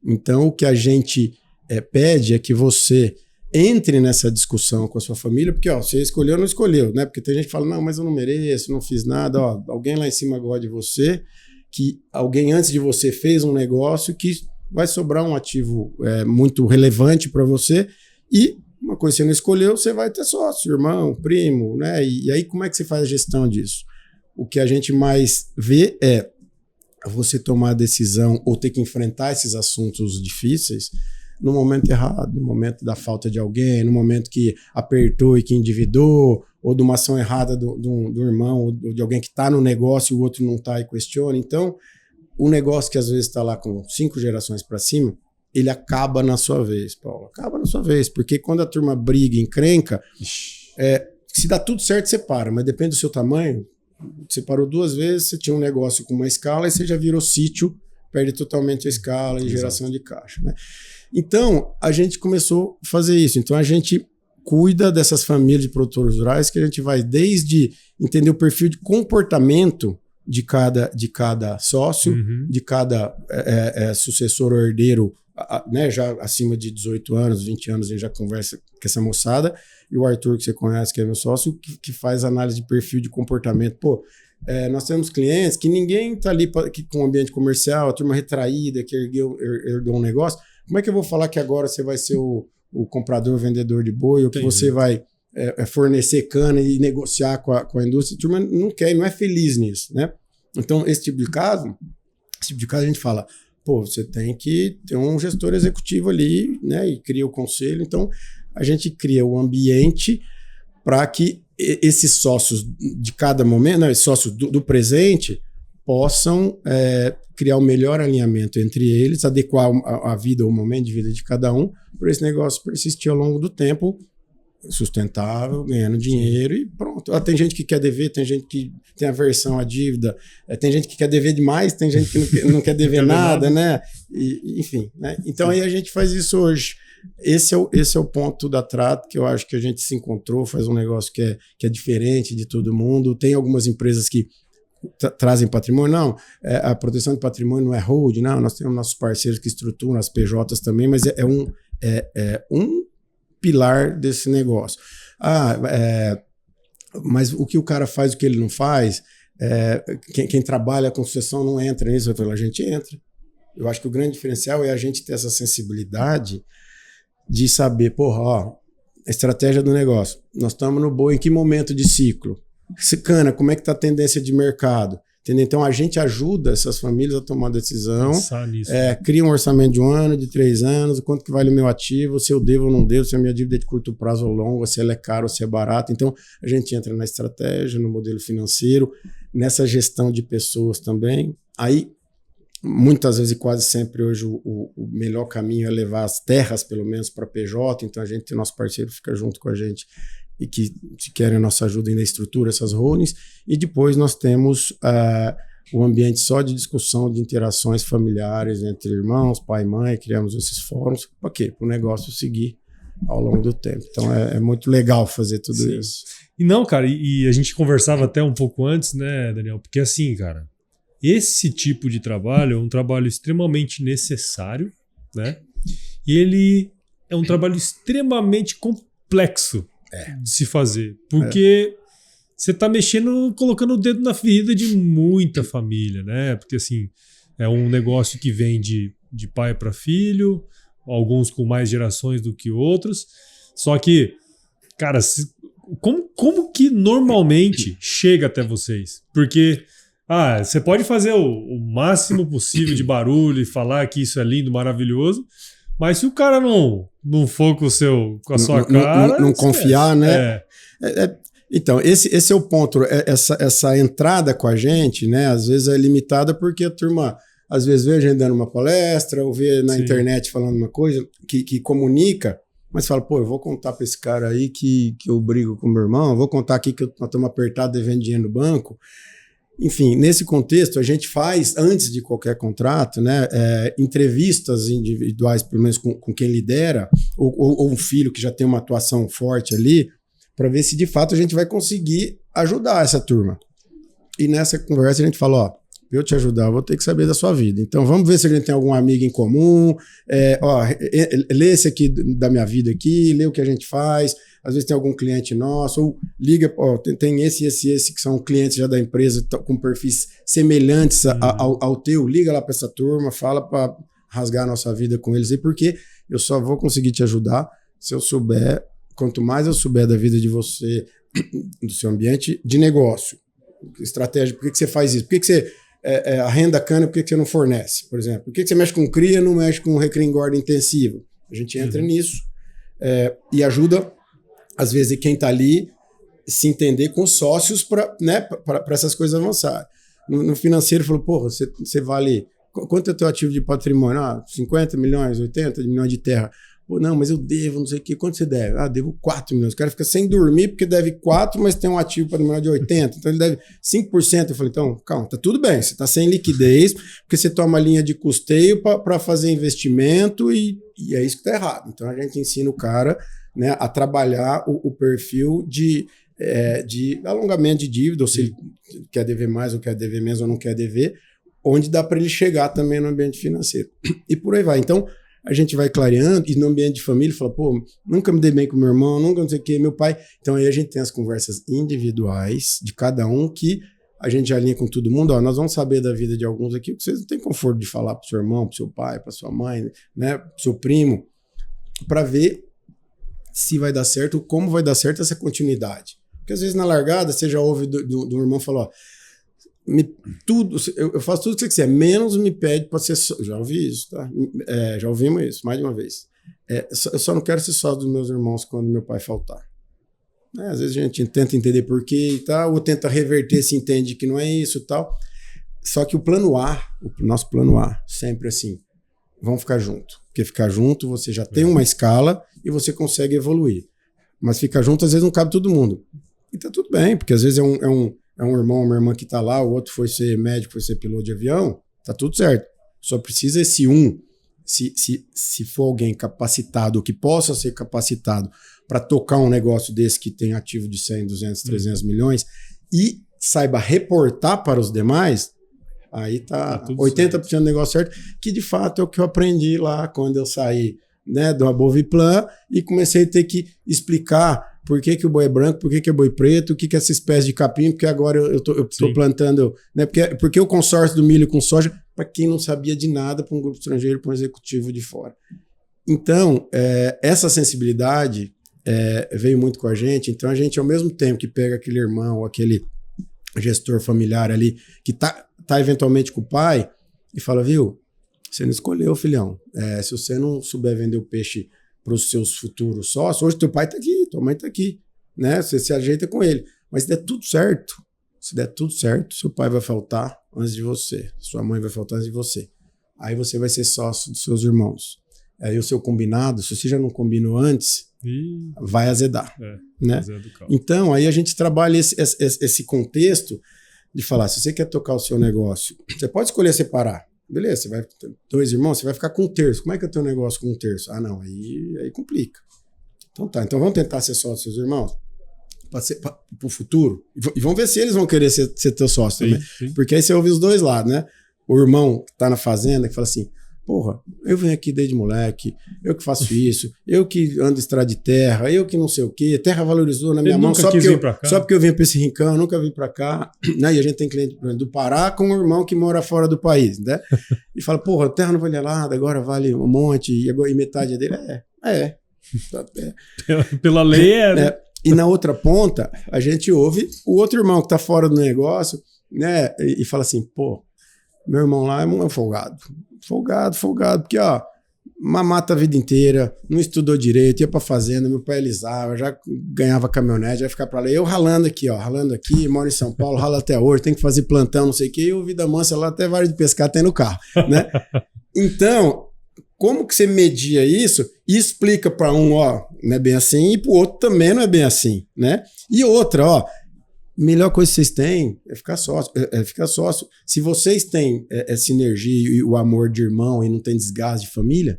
Então, o que a gente pede é que você entre nessa discussão com a sua família, porque você escolheu ou não escolheu, né? Porque tem gente que fala, não, mas eu não mereço, não fiz nada. Alguém lá em cima gosta de você, que alguém antes de você fez um negócio que vai sobrar um ativo muito relevante para você, e uma coisa que você não escolheu, você vai ter sócio, irmão, primo, né? E aí como é que você faz a gestão disso? O que a gente mais vê é você tomar a decisão ou ter que enfrentar esses assuntos difíceis no momento errado, no momento da falta de alguém, no momento que apertou e que endividou, ou de uma ação errada do irmão, ou de alguém que está no negócio e o outro não está e questiona. Então, o negócio que às vezes está lá com 5 gerações para cima, ele acaba na sua vez, Paulo. Acaba na sua vez, porque quando a turma briga, encrenca, se dá tudo certo, você para, mas depende do seu tamanho. Você parou 2 vezes, você tinha um negócio com uma escala e você já virou sítio, perde totalmente a escala e geração de caixa, né? Então, a gente começou a fazer isso. Então, a gente cuida dessas famílias de produtores rurais, que a gente vai desde entender o perfil de comportamento de cada sócio, de cada sucessor ou herdeiro, né, já acima de 18 anos, 20 anos, a gente já conversa com essa moçada, e o Arthur, que você conhece, que é meu sócio, que faz análise de perfil de comportamento. Pô, nós temos clientes que ninguém está ali com um ambiente comercial, a turma retraída, que herdou um negócio. Como é que eu vou falar que agora você vai ser o comprador, vendedor de boi, ou que você vai fornecer cana e negociar com a indústria? A turma não quer e não é feliz nisso, né? Então, esse tipo de caso a gente fala, pô, você tem que ter um gestor executivo ali, né? E cria o conselho. Então, a gente cria o ambiente para que esses sócios de cada momento, né, sócios do presente, possam criar o melhor alinhamento entre eles, adequar a vida, o momento de vida de cada um, para esse negócio persistir ao longo do tempo, sustentável, ganhando dinheiro e pronto. Tem gente que quer dever, tem gente que tem aversão à dívida, tem gente que quer dever demais, tem gente que não quer dever nada, né? Enfim, né? Então aí a gente faz isso hoje. Esse é o ponto da Trato, que eu acho que a gente se encontrou, faz um negócio que é diferente de todo mundo. Tem algumas empresas que trazem patrimônio, não, a proteção de patrimônio não é hold, não, nós temos nossos parceiros que estruturam as PJs também, mas é um pilar desse negócio. Mas o que o cara faz, o que ele não faz, quem trabalha com sucessão não entra nisso. Eu falo, a gente entra. Eu acho que o grande diferencial é a gente ter essa sensibilidade de saber, porra, a estratégia do negócio. Nós estamos no boi, em que momento de ciclo? Cana, como é que está a tendência de mercado? Entendeu? Então a gente ajuda essas famílias a tomar decisão, cria um orçamento de 1 ano, de 3 anos, quanto que vale o meu ativo, se eu devo ou não devo, se a minha dívida é de curto prazo ou longa, se ela é cara ou se é barata. Então a gente entra na estratégia, no modelo financeiro, nessa gestão de pessoas também. Aí muitas vezes e quase sempre hoje o melhor caminho é levar as terras pelo menos para PJ, então a gente tem nosso parceiro que fica junto com a gente e que se querem a nossa ajuda ainda estrutura essas holdings, e depois nós temos o ambiente só de discussão, de interações familiares entre irmãos, pai e mãe, criamos esses fóruns, para quê? Para o negócio seguir ao longo do tempo. Então é muito legal fazer tudo isso. E não, cara, e a gente conversava até um pouco antes, né, Daniel, porque assim, cara, esse tipo de trabalho é um trabalho extremamente necessário, né, e ele é um trabalho extremamente complexo de se fazer, porque você está mexendo, colocando o dedo na ferida de muita família, né? Porque assim, é um negócio que vem de pai para filho, alguns com mais gerações do que outros. Só que, cara, como que normalmente chega até vocês? Porque você pode fazer o máximo possível de barulho e falar que isso é lindo, maravilhoso, mas se o cara não for com a sua cara... Não confiar, né? Então, esse é o ponto. Essa entrada com a gente, né? Às vezes é limitada porque a turma, às vezes, vê a gente dando uma palestra ou vê na internet falando uma coisa que comunica, mas fala, pô, eu vou contar para esse cara aí que eu brigo com meu irmão, eu vou contar aqui que nós estamos apertados devendo dinheiro no banco. Enfim, nesse contexto, a gente faz, antes de qualquer contrato, né, entrevistas individuais, pelo menos com quem lidera, ou um filho que já tem uma atuação forte ali, para ver se de fato a gente vai conseguir ajudar essa turma. E nessa conversa a gente fala, ó, pra eu te ajudar, eu vou ter que saber da sua vida. Então vamos ver se a gente tem algum amigo em comum, lê esse aqui da minha vida aqui, lê o que a gente faz, às vezes tem algum cliente nosso, ou liga, ó, tem esse que são clientes já da empresa com perfis semelhantes ao teu, liga lá para essa turma, fala para rasgar a nossa vida com eles aí, porque eu só vou conseguir te ajudar se eu souber, quanto mais eu souber da vida de você, do seu ambiente de negócio, estratégia, por que você faz isso? Por que você arrenda cana, por que você não fornece, por exemplo? Por que você mexe com cria, não mexe com recria engorda intensivo? A gente entra nisso e ajuda, às vezes, quem está ali se entender com sócios para essas coisas avançarem. No financeiro, falou, porra, você vale... Quanto é o teu ativo de patrimônio? 50 milhões, 80 milhões de terra. Pô, não, mas eu devo, não sei o quê. Quanto você deve? Devo 4 milhões. O cara fica sem dormir porque deve 4, mas tem um ativo patrimonial de 80. Então ele deve 5%. Eu falei, então, calma, tá tudo bem. Você tá sem liquidez porque você toma linha de custeio para fazer investimento e é isso que tá errado. Então a gente ensina o cara, né, a trabalhar o perfil de alongamento de dívida, ou se ele quer dever mais ou quer dever menos ou não quer dever, onde dá para ele chegar também no ambiente financeiro. E por aí vai. Então, a gente vai clareando, e no ambiente de família, fala, pô, nunca me dei bem com meu irmão, nunca não sei o que, meu pai. Então aí a gente tem as conversas individuais de cada um, que a gente já alinha com todo mundo, ó, nós vamos saber da vida de alguns aqui, porque vocês não têm conforto de falar pro seu irmão, pro seu pai, pra sua mãe, né, pro seu primo, para ver se vai dar certo, como vai dar certo essa continuidade. Porque às vezes na largada você já ouve do irmão falar, ó, eu faço tudo o que você quiser, menos me pede para ser sócio. Já ouvi isso, tá? Já ouvimos isso, mais de uma vez. Eu só não quero ser sócio dos meus irmãos quando meu pai faltar. Às vezes a gente tenta entender por quê e tal, ou tenta reverter se entende que não é isso e tal. Só que o nosso plano A, sempre assim, vamos ficar junto. Porque ficar junto, você já tem uma escala e você consegue evoluir. Mas ficar junto, às vezes, não cabe todo mundo. E tá tudo bem, porque às vezes é um irmão, uma irmã que tá lá, o outro foi ser médico, foi ser piloto de avião, tá tudo certo. Só precisa esse se for alguém capacitado, ou que possa ser capacitado para tocar um negócio desse que tem ativo de 100, 200, 300 milhões e saiba reportar para os demais, aí tá 80% do negócio certo, que de fato é o que eu aprendi lá quando eu saí, né, do Aboviplan e comecei a ter que explicar por que o boi é branco, por que é boi preto, o que é essa espécie de capim, porque agora eu tô plantando, né? Porque o consórcio do milho com soja, para quem não sabia de nada, para um grupo estrangeiro, para um executivo de fora. Então, essa sensibilidade veio muito com a gente. Então, a gente, ao mesmo tempo que pega aquele irmão ou aquele gestor familiar ali, que tá eventualmente com o pai, e fala, viu, você não escolheu, filhão. Se você não souber vender o peixe para os seus futuros sócios, hoje teu pai está aqui, tua mãe está aqui, né? Você se ajeita com ele. Mas se der tudo certo, seu pai vai faltar antes de você, sua mãe vai faltar antes de você. Aí você vai ser sócio dos seus irmãos. Aí o seu combinado, se você já não combinou antes, vai azedar. Né? Então, aí a gente trabalha esse contexto de falar, se você quer tocar o seu negócio, você pode escolher separar. Beleza, você vai ter 2 irmãos, você vai ficar com 1/3. Como é que é o teu negócio com 1/3? Não, aí complica. Então tá, então vamos tentar ser sócio dos seus irmãos para o futuro. E vamos ver se eles vão querer ser teu sócio também. Sim. Porque aí você ouve os dois lados, né? O irmão que tá na fazenda, que fala assim, porra, eu venho aqui desde moleque, eu que faço isso, eu que ando estrada de terra, eu que não sei o quê, terra valorizou na minha mão só porque eu vim para esse rincão, nunca vim para cá, né? E a gente tem cliente do Pará com um irmão que mora fora do país, né? E fala, porra, a terra não vale nada, agora vale um monte, e metade dele Pela lei né? E na outra ponta, a gente ouve o outro irmão que tá fora do negócio, né? E fala assim, pô, meu irmão lá é um folgado, porque, ó, mamata a vida inteira, não estudou direito, ia pra fazenda, meu pai alisava, já ganhava caminhonete, já ia ficar pra lá. Eu ralando aqui, moro em São Paulo, ralo até hoje, tem que fazer plantão, não sei o quê, e o Vida Mansa lá até vara de pescar tem no carro, né? Então, como que você media isso e explica para um, ó, não é bem assim, e para o outro também não é bem assim, né? E outra, ó, melhor coisa que vocês têm é ficar sócio. Se vocês têm sinergia e o amor de irmão e não tem desgaste de família,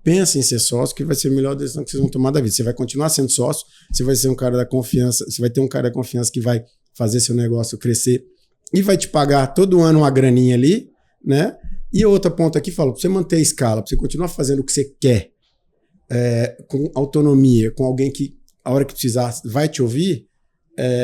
pensa em ser sócio, que vai ser a melhor decisão que vocês vão tomar da vida. Você vai continuar sendo sócio, você vai ser um cara da confiança, você vai ter um cara da confiança que vai fazer seu negócio crescer e vai te pagar todo ano uma graninha ali, né? E outra ponta aqui, fala, para você manter a escala, para você continuar fazendo o que você quer, com autonomia, com alguém que, a hora que precisar, vai te ouvir,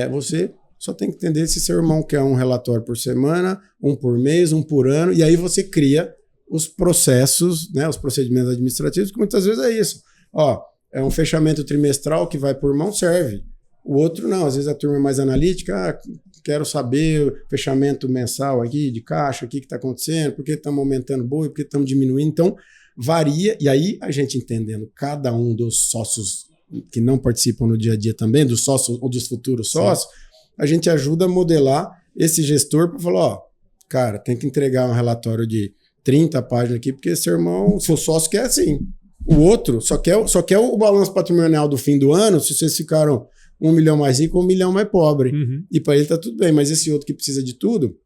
você só tem que entender se seu irmão quer um relatório por semana, um por mês, um por ano, e aí você cria os processos, né, os procedimentos administrativos, que muitas vezes é isso. Ó, é um fechamento trimestral que vai por mão, serve. O outro não, às vezes a turma é mais analítica, quero saber o fechamento mensal aqui, de caixa, o que está acontecendo, por que estamos aumentando boi, por que estamos diminuindo. Então, varia, e aí a gente entendendo cada um dos sócios que não participam no dia a dia também, dos sócios ou dos futuros sócios, a gente ajuda a modelar esse gestor para falar, ó, cara, tem que entregar um relatório de 30 páginas aqui, porque seu irmão, seu sócio quer assim. O outro só quer o balanço patrimonial do fim do ano, se vocês ficaram 1 milhão mais rico ou 1 milhão mais pobre. Uhum. E para ele tá tudo bem, mas esse outro que precisa de tudo,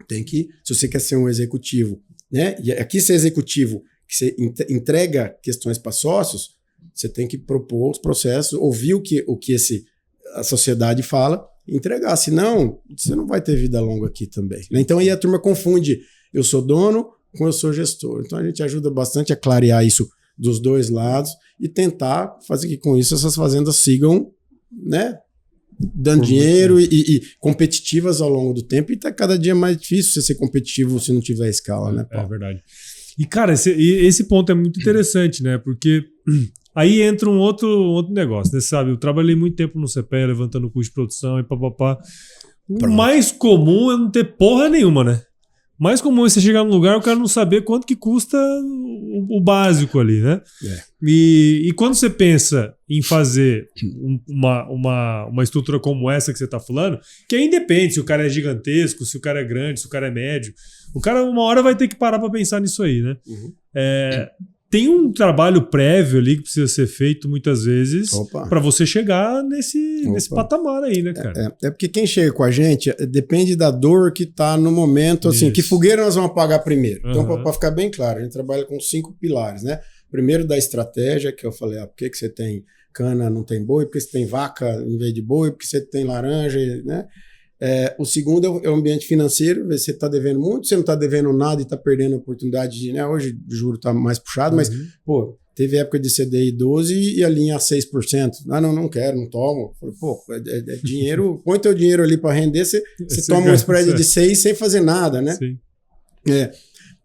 tem que, se você quer ser um executivo, né? E aqui ser executivo, que você entrega questões para sócios, você tem que propor os processos, ouvir o que a sociedade fala e entregar. Senão, você não vai ter vida longa aqui também, né? Então aí a turma confunde eu sou dono com eu sou gestor. Então a gente ajuda bastante a clarear isso dos dois lados e tentar fazer que com isso essas fazendas sigam, né, dando dinheiro e competitivas ao longo do tempo, e tá cada dia mais difícil você ser competitivo se não tiver escala, né, Paulo? É verdade. E, cara, esse ponto é muito interessante, né, porque aí entra um outro negócio, né, sabe? Eu trabalhei muito tempo no CPE, levantando custo de produção e papapá. O mais comum é não ter porra nenhuma, né? Mais comum é você chegar num lugar e o cara não saber quanto que custa o básico ali, né? E quando você pensa em fazer uma estrutura como essa que você está falando, que aí independe se o cara é gigantesco, se o cara é grande, se o cara é médio, o cara uma hora vai ter que parar para pensar nisso aí, né? Uhum. Tem um trabalho prévio ali que precisa ser feito muitas vezes para você chegar nesse patamar aí, né, cara? É porque quem chega com a gente depende da dor que tá no momento, assim, Isso. que fogueira nós vamos apagar primeiro. Uhum. Então, para ficar bem claro, a gente trabalha com 5 pilares, né? Primeiro, da estratégia, que eu falei, por que você tem cana, não tem boi? Por que você tem vaca em vez de boi? Por que você tem laranja, né? O segundo é o ambiente financeiro, ver se você está devendo muito, se não está devendo nada e está perdendo a oportunidade de, né? Hoje o juro está mais puxado, mas, pô, teve época de CDI 12 e a linha a 6%. Não quero, não tomo. Falei, pô, é dinheiro, põe teu dinheiro ali para render, você toma um spread de 6 sem fazer nada, né? Sim.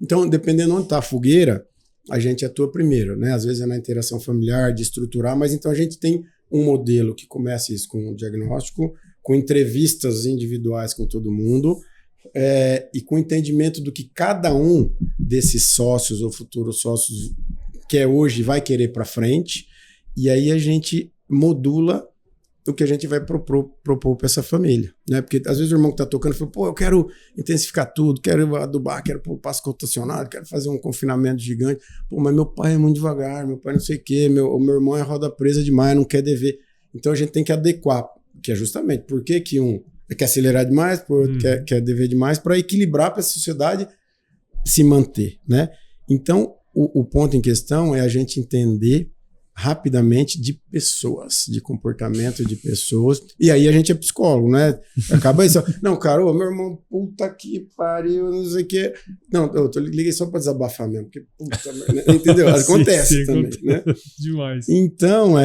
Então, dependendo onde está a fogueira, a gente atua primeiro, né? Às vezes é na interação familiar, de estruturar, mas então a gente tem um modelo que começa isso com o diagnóstico, com entrevistas individuais com todo mundo, e com entendimento do que cada um desses sócios ou futuros sócios quer hoje vai querer para frente, e aí a gente modula o que a gente vai propor para essa família, né? Porque às vezes o irmão que está tocando fala, pô, eu quero intensificar tudo, quero adubar, quero pôr passo contacionado, quero fazer um confinamento gigante, pô, mas meu pai é muito devagar, meu pai não sei o quê, o meu irmão é roda presa demais, não quer dever. Então a gente tem que adequar, que é justamente por que um quer acelerar demais, o outro quer dever demais, para equilibrar para a sociedade se manter, né? Então, o ponto em questão é a gente entender rapidamente de pessoas, de comportamento de pessoas, e aí a gente é psicólogo, né? Acaba isso. Não, cara, meu irmão, puta que pariu, não sei o quê. Não, eu liguei só para desabafar mesmo, porque puta, entendeu? Acontece também, acontece, né? Demais. Então,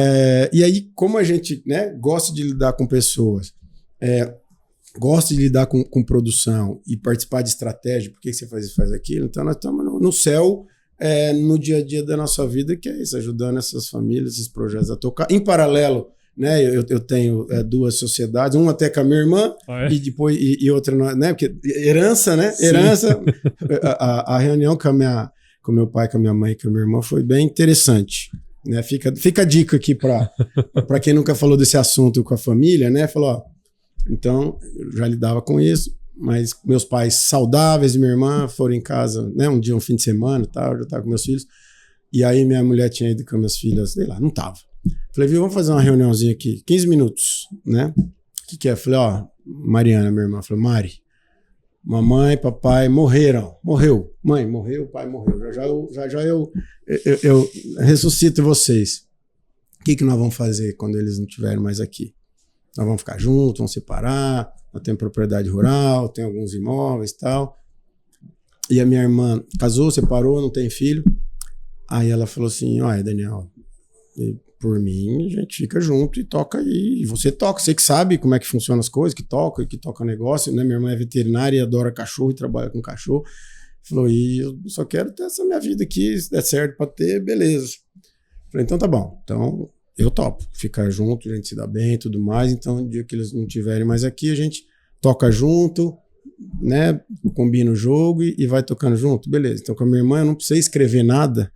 e aí, como a gente, né, gosta de lidar com pessoas, gosta de lidar com produção e participar de estratégia, por que você faz isso, faz aquilo, então nós estamos no céu, no dia a dia da nossa vida, que é isso, ajudando essas famílias, esses projetos a tocar. Em paralelo, né, eu tenho 2 sociedades, uma até com a minha irmã, e depois e outra, né, porque herança, né? Sim. Herança. A reunião com meu pai, com a minha mãe, com a minha irmã foi bem interessante, né? Fica a dica aqui para quem nunca falou desse assunto com a família, né? Falou, ó, então eu já lidava com isso. mas meus pais saudáveis e minha irmã foram em casa, né, um dia, um fim de semana, tal, eu já estava com meus filhos. E aí minha mulher tinha ido com minhas filhas, sei lá, não tava. Falei, viu, vamos fazer uma reuniãozinha aqui, 15 minutos, né? O que é? Falei, ó, Mariana, minha irmã, falou, Mari, mamãe, papai morreram. Morreu. Mãe, morreu, pai morreu. Já eu ressuscito vocês. O que nós vamos fazer quando eles não estiverem mais aqui? Nós vamos ficar juntos, vamos separar, nós temos propriedade rural, tem alguns imóveis e tal. E a minha irmã casou, separou, não tem filho. Aí ela falou assim, olha, Daniel, por mim, a gente fica junto e toca aí. E você toca, você que sabe como é que funcionam as coisas, que toca o negócio, né? Minha irmã é veterinária e adora cachorro e trabalha com cachorro. Falou, e eu só quero ter essa minha vida aqui, se der certo pra ter, beleza. Falei, então tá bom. Então eu topo ficar junto, a gente se dá bem e tudo mais. Então, no dia que eles não estiverem mais aqui, a gente toca junto, né? Combina o jogo e vai tocando junto, beleza. Então com a minha irmã eu não precisei escrever nada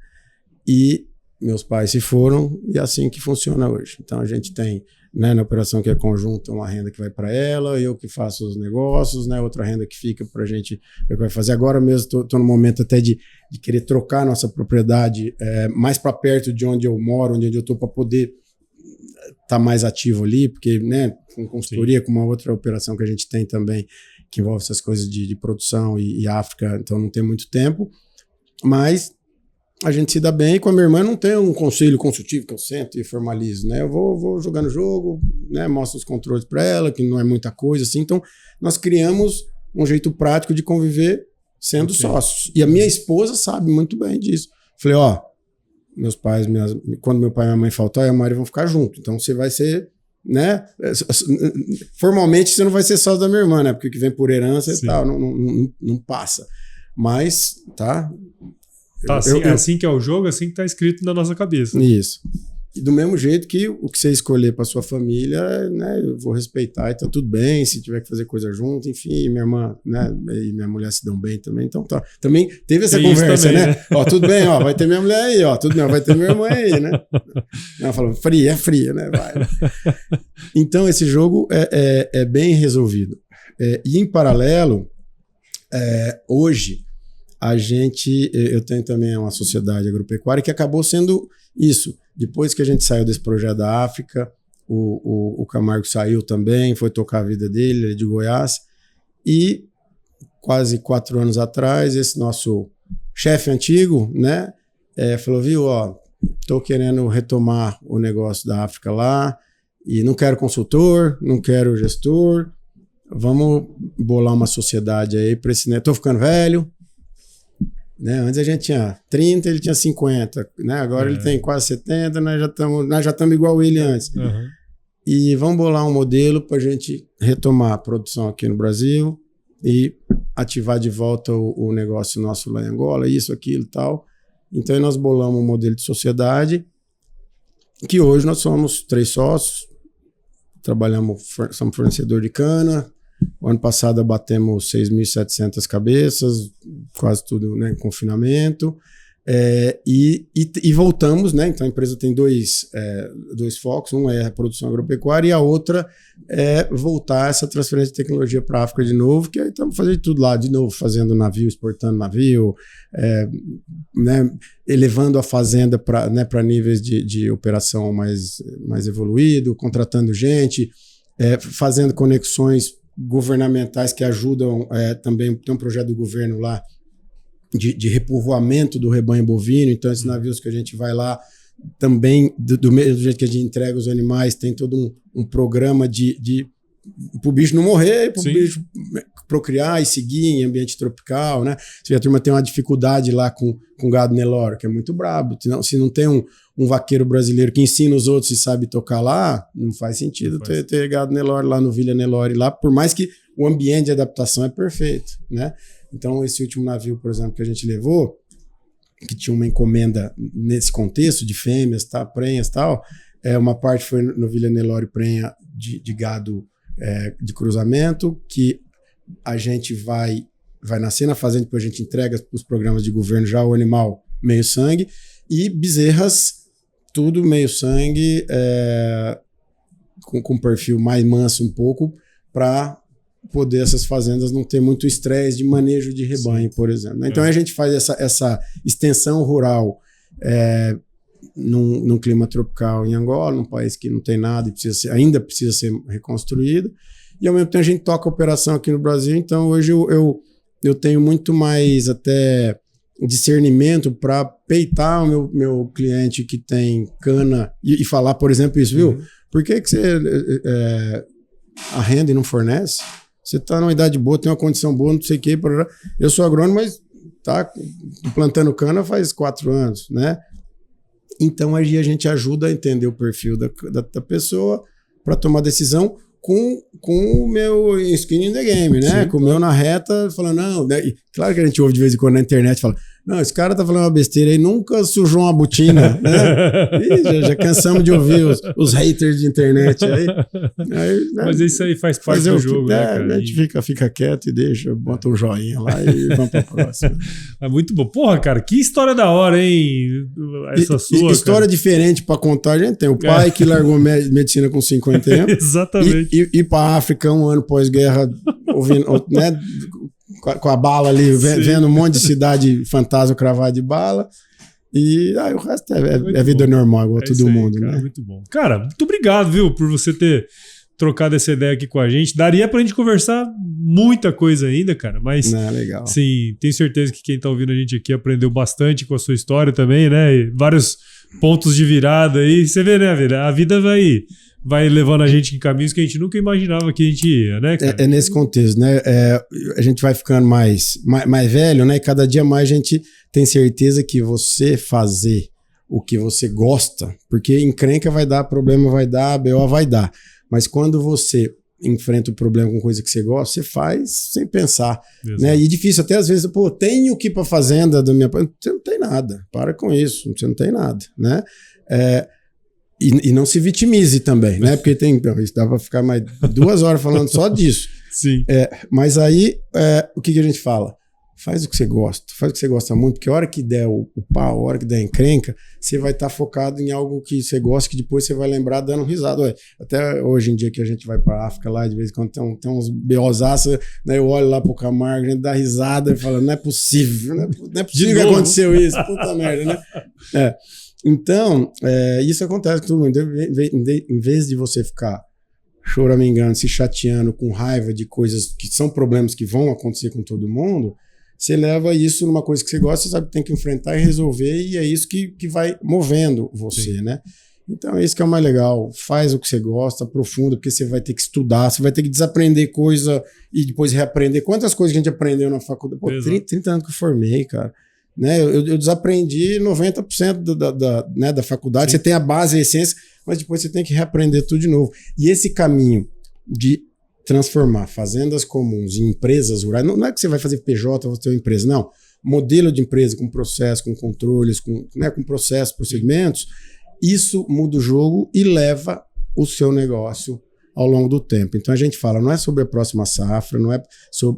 e meus pais se foram e é assim que funciona hoje. Então a gente tem, né, na operação que é conjunta, uma renda que vai para ela, eu que faço os negócios, né, outra renda que fica para a gente, eu que vai fazer. Agora mesmo estou no momento até de querer trocar a nossa propriedade mais para perto de onde eu moro, onde eu estou, para poder estar mais ativo ali, porque, né, com consultoria, com uma outra operação que a gente tem também, que envolve essas coisas de produção e África, então não tem muito tempo, mas a gente se dá bem. E com a minha irmã não tem um conselho consultivo que eu sento e formalizo, né? Eu vou jogando jogo, né? Mostro os controles para ela, que não é muita coisa assim. Então, nós criamos um jeito prático de conviver sendo sócios. E a minha esposa sabe muito bem disso. Falei, ó, meus pais, quando meu pai e minha mãe faltar, eu e a Mari vão ficar junto. Então, você vai ser, né? Formalmente, você não vai ser sócio da minha irmã, né? Porque o que vem por herança e tal, não passa. Mas, tá? Tá, é assim que é o jogo, assim que tá escrito na nossa cabeça. Isso. E do mesmo jeito que o que você escolher para sua família, né, eu vou respeitar e tá tudo bem, se tiver que fazer coisa junto, enfim, minha irmã, né, e minha mulher se dão bem também, então tá. Também teve essa conversa, também, né? Ó, tudo bem, ó, vai ter minha mulher aí, ó, tudo bem, vai ter minha irmã aí, né? Ela falou, fria, né, vai. Então esse jogo é bem resolvido. E em paralelo, hoje, eu tenho também uma sociedade agropecuária que acabou sendo isso. Depois que a gente saiu desse projeto da África, o Camargo saiu também, foi tocar a vida dele, ele é de Goiás, e quase 4 anos atrás, esse nosso chefe antigo, né, falou, viu, ó, tô querendo retomar o negócio da África lá, e não quero consultor, não quero gestor, vamos bolar uma sociedade aí para esse, né, tô ficando velho, né? Antes a gente tinha 30, ele tinha 50, né? Agora ele tem quase 70, nós já estamos igual ele antes. Uhum. E vamos bolar um modelo para a gente retomar a produção aqui no Brasil e ativar de volta o negócio nosso lá em Angola, isso, aquilo e tal. Então nós bolamos um modelo de sociedade que hoje nós somos 3 sócios, somos fornecedor de cana. O ano passado batemos 6.700 cabeças, quase tudo, né, em confinamento, e voltamos, né? Então a empresa tem dois focos, um é a produção agropecuária e a outra é voltar essa transferência de tecnologia para a África de novo, que aí estamos fazendo tudo lá, de novo, fazendo navio, exportando navio, né, elevando a fazenda para níveis de operação mais evoluído, contratando gente, fazendo conexões governamentais que ajudam, também tem um projeto do governo lá de repovoamento do rebanho bovino, então esses navios que a gente vai lá também, do mesmo jeito que a gente entrega os animais, tem todo um programa para o bicho não morrer, para o bicho procriar e seguir em ambiente tropical, né? Se a turma tem uma dificuldade lá com gado Nelore, que é muito brabo, se não tem um vaqueiro brasileiro que ensina os outros e sabe tocar lá, não faz sentido ter gado Nelore lá no Vila Nelore lá, por mais que o ambiente de adaptação é perfeito, né? Então esse último navio, por exemplo, que a gente levou, que tinha uma encomenda nesse contexto de fêmeas, tá, prenhas e tal, uma parte foi no Vila Nelore prenha de gado de cruzamento, que a gente vai nascer na fazenda, depois a gente entrega para os programas de governo já o animal meio sangue, e bezerras tudo meio sangue, com perfil mais manso um pouco, para poder essas fazendas não ter muito estresse de manejo de rebanho, por exemplo. Então a gente faz essa extensão rural num clima tropical em Angola, num país que não tem nada e ainda precisa ser reconstruído, e ao mesmo tempo a gente toca a operação aqui no Brasil. Então hoje eu tenho muito mais até discernimento para peitar o meu cliente que tem cana e falar, por exemplo, isso, viu? Por que você arrenda e não fornece? Você está numa idade boa, tem uma condição boa, não sei o quê. Eu sou agrônomo, mas tá plantando cana faz 4 anos, né? Então aí a gente ajuda a entender o perfil da pessoa para tomar decisão com o meu skin in the game, né? Sim. Com o meu na reta, falando, não, né? Claro que a gente ouve de vez em quando na internet, fala, não, esse cara tá falando uma besteira aí, nunca sujou uma botina, né? E já cansamos de ouvir os haters de internet aí. Né? Mas isso aí faz parte do jogo, né, cara? A gente fica quieto e deixa, bota um joinha lá e vamos pra próxima. É muito bom. Porra, cara, que história da hora, hein? Essa sua, história cara. Diferente pra contar, a gente tem o pai que largou medicina com 50 anos. Exatamente. E pra África, um ano pós-guerra, ouvindo, né? Com a bala ali, vendo um monte de cidade fantasma cravada de bala. E o resto é vida normal, igual todo mundo, cara, né? Muito bom. Cara, muito obrigado, viu, por você ter trocado essa ideia aqui com a gente. Daria pra gente conversar muita coisa ainda, cara, mas legal. Sim, tenho certeza que quem tá ouvindo a gente aqui aprendeu bastante com a sua história também, né? E vários pontos de virada aí. Você vê, né, a vida vai levando a gente em caminhos que a gente nunca imaginava que a gente ia, né, cara? É nesse contexto, né? A gente vai ficando mais velho, né? E cada dia mais a gente tem certeza que você fazer o que você gosta, porque encrenca vai dar, problema vai dar, BO vai dar. Mas quando você enfrenta o problema com coisa que você gosta, você faz sem pensar, né? E difícil até às vezes, tenho que ir pra fazenda da minha... Você não tem nada, para com isso, você não tem nada, né? E não se vitimize também, né? Porque isso dá pra ficar mais 2 horas falando só disso. Sim. Mas aí, o que a gente fala? Faz o que você gosta, faz o que você gosta muito, porque a hora que der o pau, a hora que der a encrenca, você vai estar focado em algo que você gosta, que depois você vai lembrar dando risada. Até hoje em dia que a gente vai pra África lá, de vez em quando tem uns beosaços, né? Eu olho lá pro Camargo, a gente dá risada e fala, não é possível, não é possível que aconteceu isso, puta merda, né? Então, isso acontece com todo mundo. Em vez de você ficar choramingando, se chateando, com raiva de coisas que são problemas que vão acontecer com todo mundo, você leva isso numa coisa que você gosta, você sabe que tem que enfrentar e resolver, e é isso que vai movendo você, Sim. né? Então é isso que é o mais legal. Faz o que você gosta, aprofunda, porque você vai ter que estudar, você vai ter que desaprender coisa e depois reaprender. Quantas coisas que a gente aprendeu na faculdade? 30 anos que eu formei, cara. Né? Eu desaprendi 90% da faculdade. Sim. Você tem a base, a essência, mas depois você tem que reaprender tudo de novo. E esse caminho de transformar fazendas comuns em empresas rurais, não é que você vai fazer PJ, você ter uma empresa, não. Modelo de empresa com processo, com controles, com processos, procedimentos, isso muda o jogo e leva o seu negócio ao longo do tempo. Então a gente fala, não é sobre a próxima safra, não é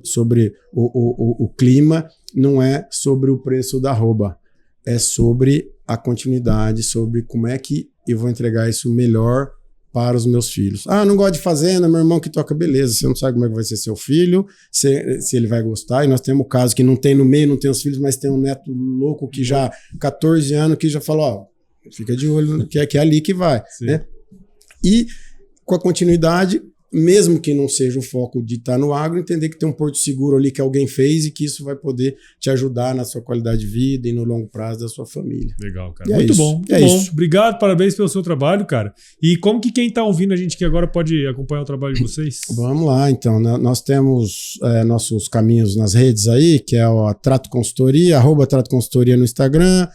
sobre o clima, não é sobre o preço da arroba, é sobre a continuidade, sobre como é que eu vou entregar isso melhor para os meus filhos. Não gosto de fazenda, meu irmão que toca, beleza, você não sabe como é que vai ser seu filho, se ele vai gostar, e nós temos o caso que não tem no meio, não tem os filhos, mas tem um neto louco que já, 14 anos, que já falou, fica de olho, que é ali que vai, né? E com a continuidade, mesmo que não seja o foco de estar no agro, entender que tem um porto seguro ali que alguém fez e que isso vai poder te ajudar na sua qualidade de vida e no longo prazo da sua família. Legal, cara. Muito bom. Muito bom. Isso. Obrigado, parabéns pelo seu trabalho, cara. E como que quem está ouvindo a gente aqui agora pode acompanhar o trabalho de vocês? Vamos lá, então. Nós temos nossos caminhos nas redes aí, que é a Trato Consultoria, @Trato Consultoria no Instagram,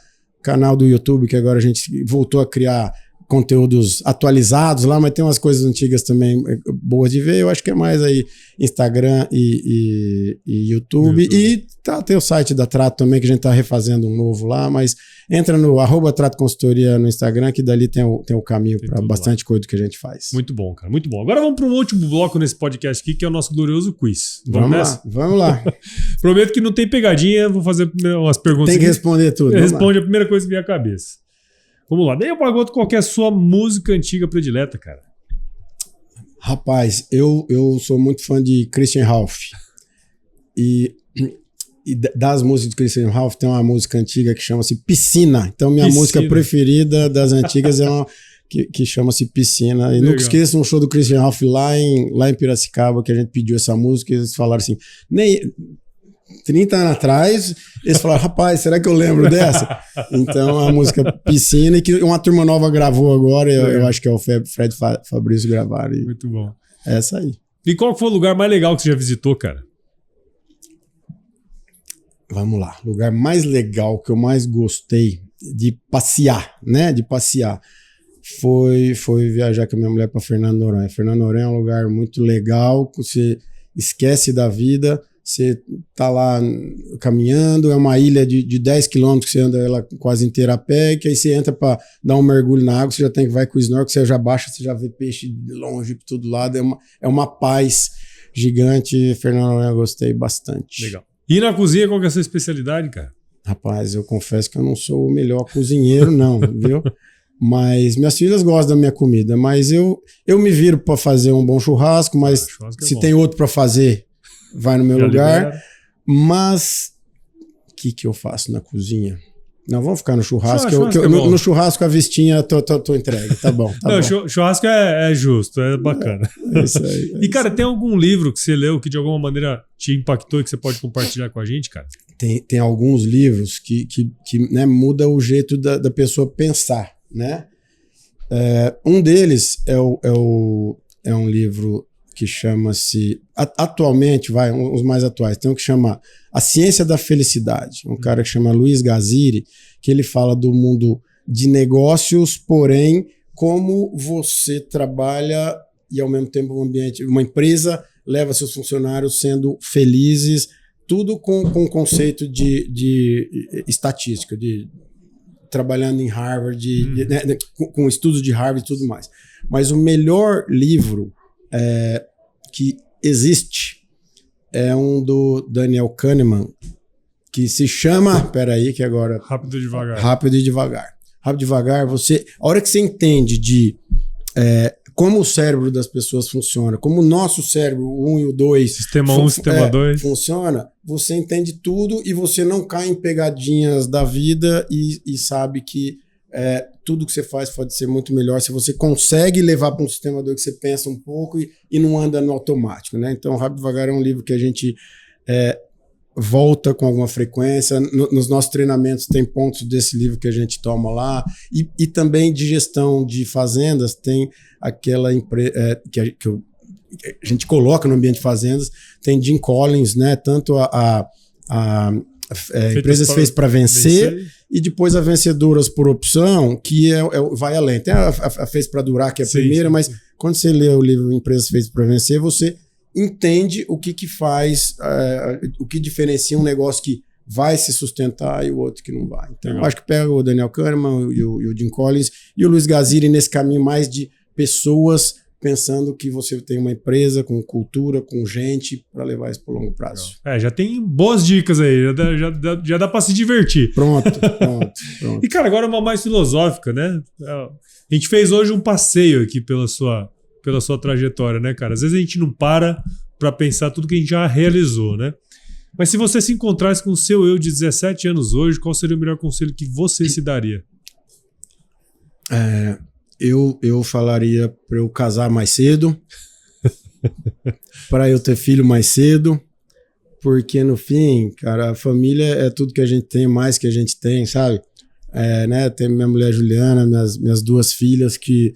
canal do YouTube, que agora a gente voltou a criar conteúdos atualizados lá, mas tem umas coisas antigas também boas de ver. Eu acho que é mais aí Instagram e YouTube. E tem o site da Trato também, que a gente tá refazendo um novo lá, mas entra no @Trato Consultoria no Instagram, que dali tem o caminho para bastante coisa que a gente faz. Muito bom, cara, muito bom. Agora vamos para um último bloco nesse podcast aqui, que é o nosso glorioso quiz. Vamos lá. Prometo que não tem pegadinha, vou fazer umas perguntas. Tem que responder tudo. Responde a primeira coisa que vier à cabeça. Vamos lá. Daí eu pergunto qual que é a sua música antiga predileta, cara. Rapaz, eu sou muito fã de Christian Ralph. E das músicas de Christian Ralph, tem uma música antiga que chama-se Piscina. Então, minha música preferida das antigas é uma que chama-se Piscina. E nunca esqueço um show do Christian Ralph lá em Piracicaba, que a gente pediu essa música e eles falaram assim, nem 30 anos atrás, eles falaram, rapaz, será que eu lembro dessa? Então, a música Piscina, e que uma turma nova gravou agora, eu acho que é o Fred Fabrício gravaram. Muito bom. Essa aí. E qual foi o lugar mais legal que você já visitou, cara? Vamos lá. O lugar mais legal que eu mais gostei de passear, né? De passear. Foi viajar com a minha mulher para Fernando de Noronha. Fernando de Noronha é um lugar muito legal, você esquece da vida, você tá lá caminhando, é uma ilha de 10 quilômetros, você anda ela quase inteira a pé, que aí você entra para dar um mergulho na água, você já tem que vai com o snorkel, você já baixa, você já vê peixe de longe por todo lado, é uma paz gigante. Fernando de Noronha eu gostei bastante. Legal. E na cozinha, qual que é a sua especialidade, cara? Rapaz, eu confesso que eu não sou o melhor cozinheiro, não, viu? Mas minhas filhas gostam da minha comida, mas eu me viro para fazer um bom churrasco, mas se tem outro para fazer, vai no meu lugar. Libera. Mas o que eu faço na cozinha? Não, vamos ficar no churrasco. No churrasco a vistinha tô entregue, tá bom. Tá bom. Churrasco é justo, é bacana. É isso aí. E, cara, tem algum livro que você leu que de alguma maneira te impactou e que você pode compartilhar com a gente, cara? Tem alguns livros que né, muda o jeito da pessoa pensar, né? Um deles é um livro que chama-se, atualmente, uns mais atuais, tem um que chama A Ciência da Felicidade, um cara que chama Luiz Gaziri, que ele fala do mundo de negócios, porém, como você trabalha e ao mesmo tempo um ambiente, uma empresa leva seus funcionários sendo felizes, tudo com o conceito de estatística, de trabalhando em Harvard, com estudos de Harvard e tudo mais. Mas o melhor livro que existe é um do Daniel Kahneman, que se chama, peraí que agora... Rápido e Devagar. Rápido e Devagar. Rápido e Devagar, a hora que você entende de como o cérebro das pessoas funciona, como o nosso cérebro, o 1 e o 2... Sistema 1 e Sistema 2. Funciona, você entende tudo e você não cai em pegadinhas da vida e sabe que tudo que você faz pode ser muito melhor se você consegue levar para um sistema 2 que você pensa um pouco e não anda no automático, né? Então, Rápido e Devagar é um livro que a gente volta com alguma frequência. Nos nossos treinamentos tem pontos desse livro que a gente toma lá. E também de gestão de fazendas tem aquela empresa que a gente coloca no ambiente de fazendas, tem Jim Collins, né? Tanto a Empresas Feitas para Vencer e depois a Vencedoras por Opção, que vai além. Tem a Fez para Durar, que é a primeira, mas quando você lê o livro Empresas Feitas para Vencer, você entende o que faz, o que diferencia um negócio que vai se sustentar e o outro que não vai. Então, eu acho que pega o Daniel Kahneman e o Jim Collins e o Luiz Gaziri nesse caminho mais de pessoas pensando que você tem uma empresa com cultura, com gente, para levar isso para o longo prazo. Já tem boas dicas aí, já dá para se divertir. Pronto. E, cara, agora uma mais filosófica, né? A gente fez hoje um passeio aqui pela sua trajetória, né, cara? Às vezes a gente não para pensar tudo que a gente já realizou, né? Mas se você se encontrasse com o seu eu de 17 anos hoje, qual seria o melhor conselho que você se daria? Eu falaria para eu casar mais cedo, para eu ter filho mais cedo, porque no fim, cara, a família é tudo que a gente tem, mais que a gente tem, sabe? Né? Tem minha mulher Juliana, minhas duas filhas, que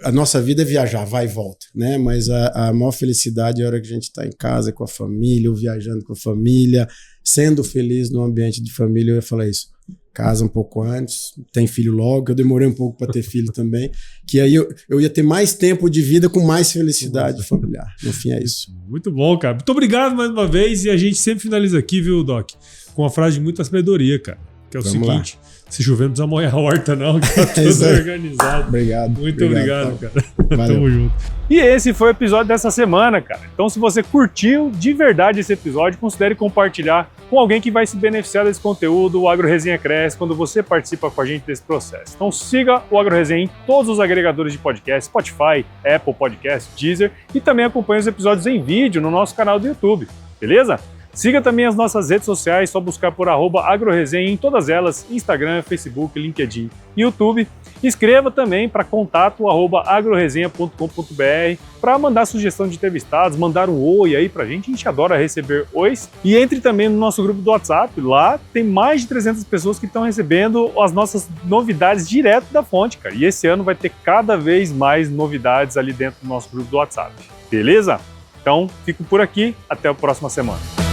a nossa vida é viajar, vai e volta, né? Mas a maior felicidade é a hora que a gente está em casa com a família, ou viajando com a família, sendo feliz no ambiente de família. Eu ia falar isso. Casa um pouco antes, tem filho logo, eu demorei um pouco para ter filho também, que aí eu ia ter mais tempo de vida com mais felicidade familiar. No fim é isso. Muito bom, cara. Muito obrigado mais uma vez, e a gente sempre finaliza aqui, viu, Doc? Com uma frase de muita sabedoria, cara, que é o seguinte: se chover não precisa molhar a horta não, que tá tudo organizado. Obrigado. Muito obrigado, cara. Valeu. Tamo junto. E esse foi o episódio dessa semana, cara. Então, se você curtiu de verdade esse episódio, considere compartilhar com alguém que vai se beneficiar desse conteúdo. O AgroResenha cresce quando você participa com a gente desse processo. Então, siga o AgroResenha em todos os agregadores de podcast, Spotify, Apple Podcast, Deezer, e também acompanhe os episódios em vídeo no nosso canal do YouTube, beleza? Siga também as nossas redes sociais, só buscar por @agroresenha em todas elas, Instagram, Facebook, LinkedIn e YouTube. Escreva também para contato@agroresenha.com.br para mandar sugestão de entrevistados, mandar um oi aí pra gente adora receber ois. E entre também no nosso grupo do WhatsApp, lá tem mais de 300 pessoas que estão recebendo as nossas novidades direto da fonte, cara. E esse ano vai ter cada vez mais novidades ali dentro do nosso grupo do WhatsApp, beleza? Então, fico por aqui, até a próxima semana.